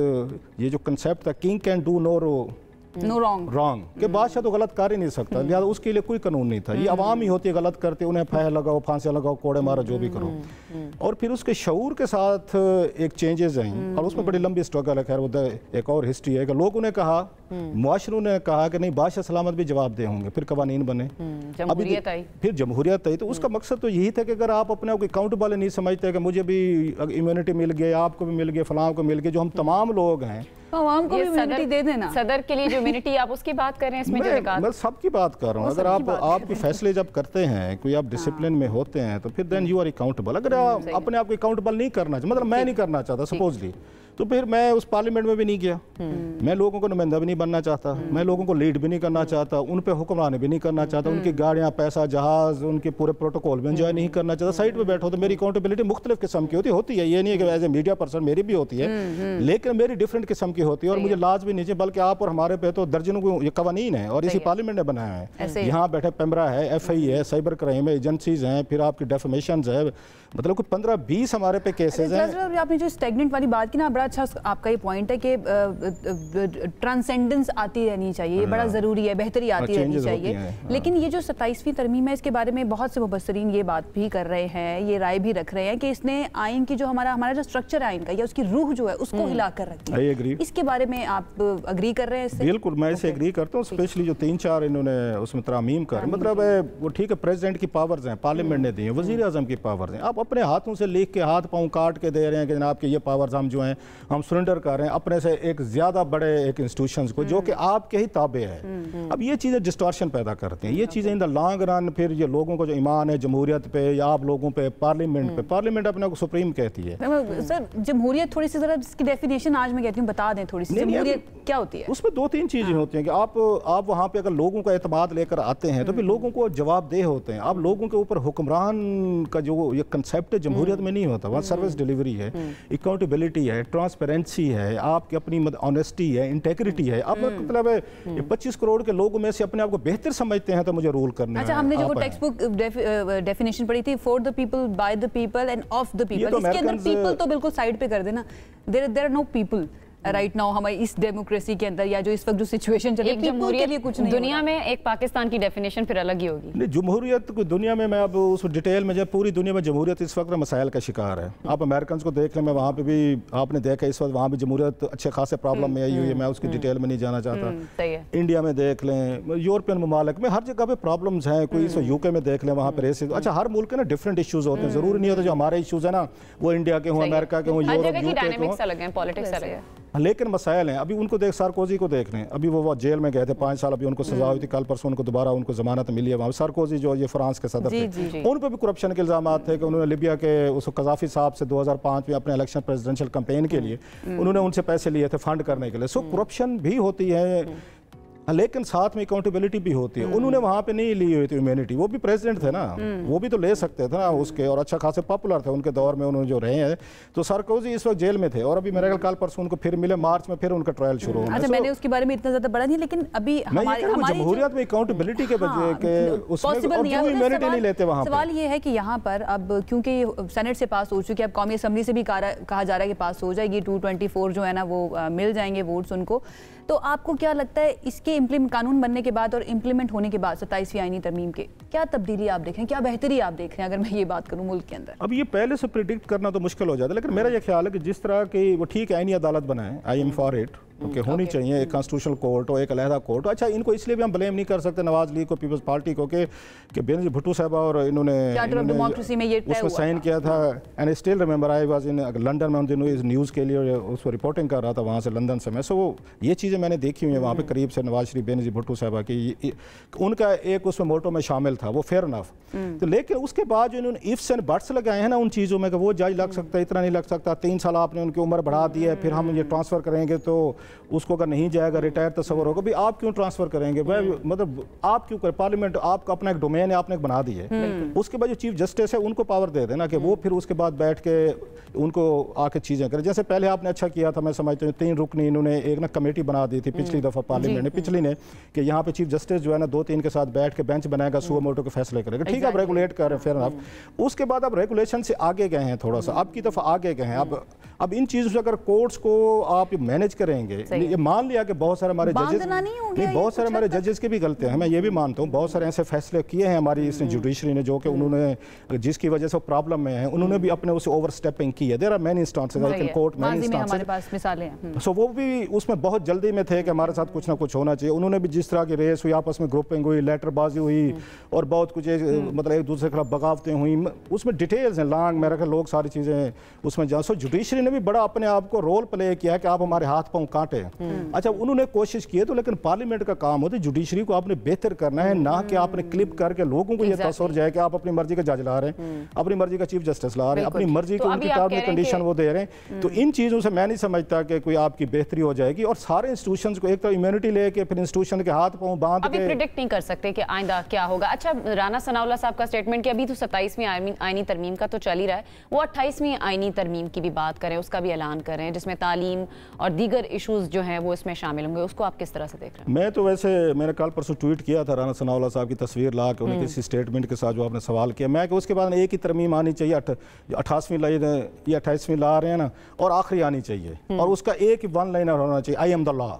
ये जो कंसेप्ट था, king can do no wrong, कि बादशाह तो गलत कर ही नहीं सकता, लिहाजा उसके लिए कोई कानून नहीं था। ये अवाम ही होती है गलत करते, उन्हें फैह लगाओ, फांसियाँ लगाओ, कोड़े मारो, जो भी करो। और फिर उसके शऊर के साथ एक चेंजेस हैं, और उसमें बड़ी लंबी स्ट्रगल है। खैर वो एक और हिस्ट्री है कि लोगों ने कहा, मुआशरों ने कहा कि नहीं, बादशाह सलामत भी जवाब दे होंगे, फिर कवानीन बने, फिर जमहूरियत आई। तो उसका मकसद तो यही था कि अगर आप अपने आप अकाउंटेबल नहीं समझते कि मुझे भी इम्यूनिटी मिल गई, आपको भी मिल गई, फलां को मिल गई, जो हम तमाम लोग हैं, आवाम को भी इम्यूनिटी दे देना। सदर के लिए जो इम्यूनिटी, आप उसकी बात कर रहे हैं इसमें? मैं सबकी बात कर रहा हूँ। अगर आपके फैसले जब करते हैं, कोई आप डिसिप्लिन में होते हैं, तो फिर देन यू आर अकाउंटेबल। अगर आप अपने आप को अकाउंटेबल नहीं करना चाहिए, मतलब मैं नहीं करना चाहता सपोजली, तो फिर मैं उस पार्लियामेंट में भी नहीं गया। मैं लोगों को नुमाइंदा भी नहीं बनना चाहता, मैं लोगों को लीड भी नहीं करना चाहता, उन पे हुक्मरानी भी नहीं करना चाहता, उनकी गाड़ियाँ, पैसा, जहाज, उनके पूरे प्रोटोकॉल भी एंजॉय नहीं करना चाहता। साइड पे बैठो तो मेरी अकाउंटेबिलिटी मुख्तलिफ किस्म की होती है। ये नहीं है कि एज ए मीडिया पर्सन मेरी भी होती है, लेकिन मेरी डिफरेंट किस्म की होती है। और मुझे लाज भी नहीं चाहिए, बल्कि आप और हमारे पे तो दर्जनों को ये कवानीन है, और इसी पार्लियामेंट ने बनाया है। यहाँ बैठे पेमरा है, FI है, साइबर क्राइम है, एजेंसीज हैं, फिर आपकी डेफमेशन है, मतलब कोई 15-20 हमारे पे केसेज हैं। आपने जो स्टेगनेंट वाली बात की ना, बड़ा अच्छा आपका ये पॉइंट है कि ट्रांसेंडेंस आती रहनी चाहिए, ये बड़ा ज़रूरी है, बेहतरी आती रहनी चाहिए। लेकिन ये जो 27वीं तरमीम है, इसके बारे में बहुत से मुबस्सरीन ये बात भी कर रहे हैं, ये राय भी रख रहे हैं कि इसने आइन की जो हमारा जो स्ट्रक्चर है आइन का, या उसकी रूह जो है उसको हिला कर रख दिया। इसके बारे में आप अग्री कर रहे हैं इससे? बिल्कुल, मैं इसे एग्री करता हूँ। स्पेशली जो 3-4 इन्होंने उसमें तरामीम कर, मतलब वो ठीक है, प्रेसिडेंट की पावर्स हैं, पार्लियामेंट ने दी है, वज़ीर आज़म की पावर्स हैं, आप अपने हाथों से लिख के, हाथ पाँव काट के दे रहे हैं कि जनाब के ये पावर्स हम जो हैं हम सरेंडर कर रहे हैं अपने से एक ज़्यादा बड़े एक इंस्टीट्यूशंस को जो कि आपके ही ताबे है। अब ये चीज़ें डिस्टॉर्शन पैदा करती हैं, ये चीज़ें इन द लॉन्ग रन फिर ये लोगों को जो ईमान है जमहूरियत पे या आप लोगों पे, पार्लियामेंट अपने को सुप्रीम कहती है। सर जमहूरियत थोड़ी सी ज़रा इसकी डेफिनेशन आज मैं कहती हूँ बता दें थोड़ी सी, जमहूरियत क्या होती है? उसमें 2-3 चीज़ें होती हैं कि आप वहाँ पे अगर लोगों का एतमाद लेकर आते हैं तो फिर लोगों को जवाबदेह होते हैं। आप लोगों के ऊपर हुक्मरान का जो ये कंसेप्ट है जमहूरियत में नहीं होता, वहाँ सर्विस डिलीवरी है, अकाउंटेबिलिटी है, ट्रांसपेरेंसी है, आपकी अपनी ऑनेस्टी है, इंटेग्रिटी है। आप मतलब 25 करोड़ के लोगों में से अपने आप को बेहतर समझते हैं तो मुझे रूल करना है। अच्छा, हमने जो टेक्स्ट बुक डेफिनेशन पढ़ी थी, for the people, by the people and of the people, इसके अंदर पीपल तो बिल्कुल साइड पे कर देना। There are no people right now हमारी इस डेमोक्रेसी के अंदर, या जो इस वक्त जो सिचुएशन चल रही है, जमहूरियत के लिए कुछ नहीं दुनिया में एक पाकिस्तान की डेफिनेशन फिर अलग ही होगी। नहीं, जमहूरियत को दुनिया में मैं अब उस डिटेल में, जब पूरी दुनिया में जमहूरियत इस वक्त मसाइल का शिकार है। आप अमेरिकन को देख लें, मैं वहाँ पे भी आपने देखा इस वक्त वहाँ भी जमहूरियत अच्छे खासे प्रॉब्लम में आई हुई है, मैं उसकी डिटेल में नहीं जाना चाहता। इंडिया में देख लें, यूरोपियन ममालिक में हर जगह पे प्रॉब्लम्स हैं। कोई इस यूके में देख लें, वहाँ पे रेसिज्म। अच्छा, हर मुल्क के ना डिफरेंट इशूज होते हैं, जरूरी नहीं होता जो हमारे इशूज है ना वो इंडिया के हों, अमेरिका के हों, यूरोप के हों, लेकिन मसाइल हैं। अभी उनको देख, सार्कोजी को देख लें, अभी वो जेल में गए थे 5 साल, अभी उनको सजा हुई थी, कल परसों उनको दोबारा उनको जमानत मिली है। वहाँ सार्कोजी जो ये फ्रांस के सदर थे, उन पर भी करप्शन के इल्जाम थे कि उन्होंने लिबिया के उस कज़ाफी साहब से 2005 में अपने इलेक्शन प्रेसिडेंशियल कैंपेन के लिए उन्होंने उनसे पैसे लिए थे फंड करने के लिए। सो करप्शन भी होती है, लेकिन साथ में अकाउंटेबिलिटी भी होती है। उन्होंने वहाँ पे नहीं ली हुई थी इम्यूनिटी, वो भी प्रेसिडेंट थे ना, वो भी तो ले सकते थे ना उसके, और अच्छा खासे पॉपुलर थे उनके दौर में, उन्होंने जो रहे हैं। तो सार्कोजी इस वक्त जेल में थे और अभी मेरे कल परसों उनको फिर मिले, मार्च में फिर उनका ट्रायल शुरू होना। अच्छा, मैंने उसके बारे में इतना ज्यादा बड़ा नहीं, लेकिन अभी जमहूरियत में अकाउंटेबिलिटी के वजह के उसमें इम्यूनिटी नहीं लेते वहाँ। सवाल ये है कि यहाँ पर अब क्योंकि सेनेट से पास हो चुकी है, अब कौमी असम्बली से भी कहा जा रहा है कि पास हो जाएगी, 224 जो है ना वो मिल जाएंगे वोट्स उनको। तो आपको क्या लगता है इसके कानून बनने के बाद और इम्प्लीमेंट होने के बाद 27वीं आईनी तरमीम के क्या तब्दीली आप देख रहे हैं, क्या बेहतरी आप देख रहे हैं, अगर मैं ये बात करूं मुल्क के अंदर? अब ये पहले से प्रिडिक्ट करना तो मुश्किल हो जाता है, लेकिन मेरा ये ख्याल है कि जिस तरह की वो ठीक है आईनी अदालत बनाए, I am for it, okay, होनी चाहिए एक कॉन्स्टिट्यूशनल कोर्ट और एक अलहदा कोर्ट। अच्छा, इनको इसलिए भी हम ब्लेम नहीं कर सकते नवाज लीग को, पीपल्स पार्टी को, कि बेनजीर भुट्टो साहब और इन्होंने उसमें साइन किया था। And still remember I was in London में उन दिनों इस न्यूज़ के लिए उस पर रिपोर्टिंग कर रहा था वहाँ से लंदन से मैं। सो ये चीज़ें मैंने देखी हुई है वहाँ पे करीब से, नवाज शरीफ, बेनजीर भुट्टो साहब की उनका एक उसमें मोटो में शामिल था, वो फेयर इनफ। तो लेकिन उसके बाद जो इन्होंने इफ्स एंड बट्स लगाए हैं ना उन चीज़ों में कि वो जज लग सकता है, इतना नहीं लग सकता, 3 साल आपने उनकी उम्र बढ़ा दी है, फिर हम ये ट्रांसफ़र करेंगे तो उसको अगर नहीं जाएगा रिटायर तस्वर होगा, भाई आप क्यों ट्रांसफर करेंगे, मतलब आप क्यों करें, पार्लियामेंट आपका अपना एक डोमेन है, आपने एक बना दी है। उसके बाद जो चीफ जस्टिस है उनको पावर दे देना कि वो फिर उसके बाद बैठ के उनको आके चीजें करें। जैसे पहले आपने अच्छा किया था, मैं समझता हूँ 3 रुकनी इन्होंने एक ना कमेटी बना दी थी पिछली दफा पार्लियामेंट ने, पिछली ने, कि यहाँ पे चीफ जस्टिस जो है ना 2-3 के साथ बैठ के बेंच बनाएगा, सुओ मोटो के फैसले करेगा। ठीक है, आप रेगुलेट कर रहे हैं, फेयर इनफ। उसके बाद अब रेगुलेशन से आगे गए हैं, थोड़ा सा अब की दफा आगे गए हैं। अब इन चीजों से अगर कोर्ट्स को आप मैनेज करेंगे, ये मान लिया कि बहुत सारे हमारे जजेस नहीं, बहुत सारे हमारे जजेस की भी गलतियां हैं, मैं ये भी मानता हूँ, बहुत सारे ऐसे फैसले किए हैं हमारी इसने जुडिशरी ने जो कि उन्होंने जिसकी वजह से प्रॉब्लम में है, उन्होंने भी अपने उसे ओवर स्टेपिंग की है। There are many instances, I can quote many instances, हमारे पास मिसालें हैं। सो वो भी उसमें बहुत जल्दी में थे कि हमारे साथ कुछ ना कुछ होना चाहिए। उन्होंने भी जिस तरह की रेस हुई, आपस में ग्रुपिंग हुई, लेटरबाजी हुई और बहुत कुछ मतलब एक दूसरे के खिलाफ बगावतें हुई, उसमें डिटेल्स हैं लॉन्ग, मेरे ख्याल लोग सारी चीज़ें उसमें जान। सो जुडिशरी ने भी बड़ा अपने आप को रोल प्ले किया कि आप हमारे हाथ पाँव काटे। अच्छा, उन्होंने कोशिश की है तो, लेकिन पार्लियामेंट का काम होता है जुडिशरी को आपने बेहतर करना है, ना कि आपने क्लिप करके लोगों को ये तस्वर जाए कि आप अपनी मर्जी का जज ला रहे हैं, अपनी मर्जी का चीफ जस्टिस ला रहे हैं, अपनी मर्जी की उनकी टर्म कंडीशन वो दे रहे हैं। तो इन चीज़ों से मैं नहीं समझता कि कोई आपकी बेहतरी हो जाएगी। और सारे इंस्टीट्यूशंस को एक तो इम्यूनिटी लेके फिर इंस्टीट्यूशन के हाथ पाँव बांध के प्रेडिक्ट नहीं कर सकते कि आइंदा क्या होगा। अच्छा, राना सनाउल्लाह साहब का स्टेटमेंट कि अभी तो 27वीं आईनी तरमीम का तो चल ही रहा है, वो 28वीं आईनी तरमीम की भी बात करें, उसका भी ऐलान करें, जिसमें तालीम और दीगर इशूज़ जो हैं वो इसमें शामिल होंगे, उसको आप किस तरह से देख रहे हैं? मैं तो वैसे मैंने कल परसों ट्वीट किया था राना सनाउल्लाह साहब की तस्वीर ला के, उन्हें किसी स्टेटमेंट के साथ जो आपने सवाल किया, मैं कि उसके बाद एक ही तरमीम आनी चाहिए, 28वीं लाई या 28वीं ला रहे हैं ना, और आखिरी आनी चाहिए, और उसका एक ही वन लाइनर होना चाहिए, आई एम द लॉ।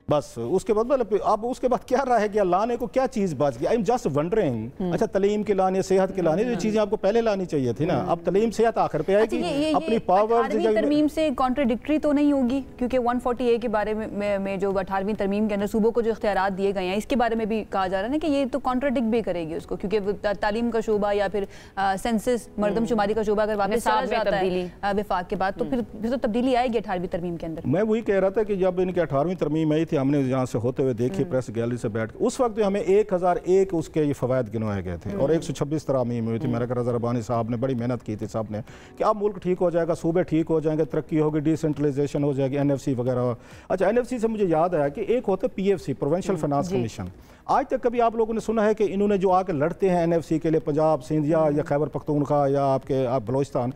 बस उसके बाद मतलब अब उसके बाद क्या रह गया लाने को, क्या चीज बच गई? I am just wondering. अच्छा तलीम के लाने, सेहत के लाने, जो चीजें आपको पहले लानी चाहिए थी ना, अब तलीम सेहत आखिर पे आएगी। अपनी पावर तरमीम से कॉन्ट्रडिक्टरी तो नहीं होगी, क्योंकि 140A के बारे में जो 18वीं तरमीम के अंदर सूबों को जो इख्तियारात दिए गए हैं, इसके बारे में भी कहा जा रहा है ना कि ये तो कॉन्ट्रडिक्ट भी करेगी उसको, क्योंकि तालीम का शोबा या फिर सेंसस मरदमशुमारी का शोबा अगर वापस चला जाता है विफाक के बाद, तो फिर तो तब्दीली आएगी 18वीं तरमीम के अंदर। मैं वही कह रहा था कि जब इनकी 18वीं तरमीम आई थी, हमने यहाँ से होते हुए देखी प्रेस गैलरी से बैठ के, उस वक्त हमें 1001 उसके ये फवायद गिनवाए गए थे और 126 तरमीम हुई थी। मेरा रज़ा रब्बानी साहब ने बड़ी मेहनत की थी सब ने कि अब मुल्क ठीक हो जाएगा, सूबे ठीक हो जाएंगे, तरक्की होगी, डिसेंट्रलाइजेशन हो जाएगी, NFC वगैरह। अच्छा NFC से मुझे याद आया कि एक होते PFC, प्रोविंशियल फाइनेंस कमीशन। आज तक कभी आप लोगों ने सुना है कि इन्होंने जो आके लड़ते हैं NFC के लिए, पंजाब, सिंध या खैबर पख्तूनख्वा या आपके बलोचिस्तान,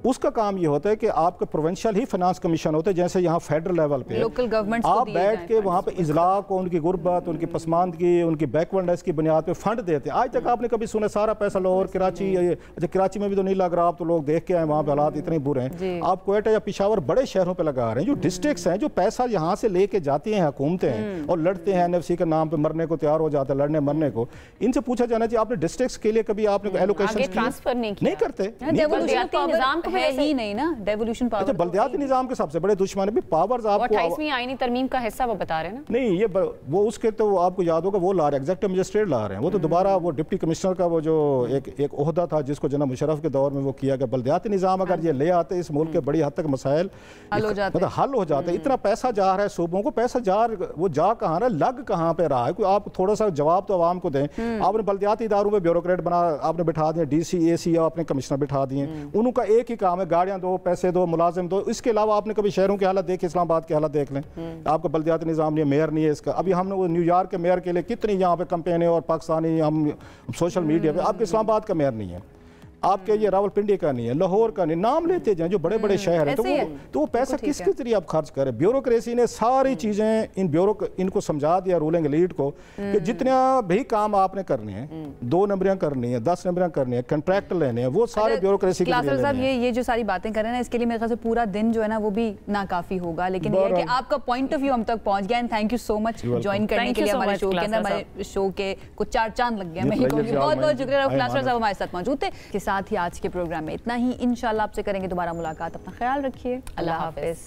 उसका काम ये होता है कि आपके प्रोविंशियल ही फाइनेंस कमीशन होते हैं, जैसे यहाँ फेडरल लेवल पे लोकल गवर्नमेंट आप बैठ के वहाँ पे इजला को, उनकी गुर्बत, उनकी पसमानदगी, उनकी बैकवर्डनेस की बुनियाद पे फंड देते हैं। आज तक आपने कभी सुना सारा पैसा लाहौर, कराची, अच्छा कराची में भी तो नहीं लग रहा, आप तो लोग देख के आए वहाँ पे हालात इतने बुरे हैं। आप क्वेटा या पिशावर बड़े शहरों पर लगा रहे हैं, जो डिस्ट्रिक्ट्स हैं, जो पैसा यहाँ से लेके जाती हैं हुकूमतें और लड़ते हैं NFC के नाम पर, मरने को तैयार हो जाते हैं, लड़ने मरने को। इनसे पूछा जाना चाहिए आपने डिस्ट्रिक्ट्स के लिए कभी आपने एलोकेशन ट्रांसफर नहीं करते? नहीं ना डेवोल्यूशन पावर। अच्छा बल्दियाती निजाम के सबसे बड़े दुश्मन भी पावर्स आपको 28वीं आईनी तरमीम का हिस्सा वो बता रहे हैं ना? नहीं, ये वो उसके तो आपको याद होगा वो ला रहे हैं, एग्जीक्यूटिव मजिस्ट्रेट ला रहे हैं। वो तो दोबारा वो डिप्टी कमिश्नर का वो जो एक ओहदा था जिसको जनाब मुशर्रफ के दौर में वो किया गया। बल्दियाती निजाम अगर ये ले आते इस मुल्क के बड़ी हद तक मसाइल मतलब हल हो जाते। इतना पैसा जा रहा है सूबों को, पैसा वो जा कहाँ रहा है, लग कहाँ पे रहा है? कोई आप थोड़ा सा जवाब तो आवाम को दें। आपने बल्दियाती इदारों में ब्यूरोक्रेट बना आपने बिठा दिए, DC AC या आपने कमिश्नर बिठा दिए, उनका एक ही काम है गाड़ियां दो, पैसे दो, मुलाजिम दो। इसके अलावा आपने कभी शहरों की हालत देखी, इस्लामाबाद की हालत देख लें, आपका बल्दियाती निज़ाम नहीं है, मेयर नहीं है इसका। अभी हमने वो न्यूयॉर्क के मेयर के लिए कितनी यहाँ पे कंपेनें और पाकिस्तानी हम सोशल मीडिया पे, आपके इस्लामाबाद का मेयर नहीं है, आपके ये रावलपिंडी का नहीं है, लाहौर का नहीं, नाम लेते जाएं जो बड़े बड़े शहर हैं। तो वो पैसा किसके जरिए आप खर्च करें? ब्यूरोक्रेसी ने सारी चीज़ें इनको समझा दिया, रूलिंग एलीट को, कि जितना भी काम आपने करने हैं, 2 नंबरियां करनी है, 10 नंबरियां करनी है, कॉन्ट्रैक्ट लेने हैं, वो सारे ब्यूरोक्रेसी के लिए साहब ये जो सारी बातें कर रहे हैं ना, इसके लिए मेरे ख्याल से पूरा दिन जो है ना वो भी नाकाफी होगा। लेकिन ये है कि आपका पॉइंट ऑफ व्यू हम तक पहुंच गया। And thank you so much join करने के लिए हमारे शो के अंदर। हमारे शो के कुछ 4 चांद लग गए। मैं बहुत बहुत शुक्रिया क्लासर साहब हमारे साथ मौजूद थे। के साथ ही आज के प्रोग्राम में इतना ही। इंशाल्लाह आपसे करेंगे दोबारा मुलाकात। अपना ख्याल रखिए। अल्लाह हाफिज।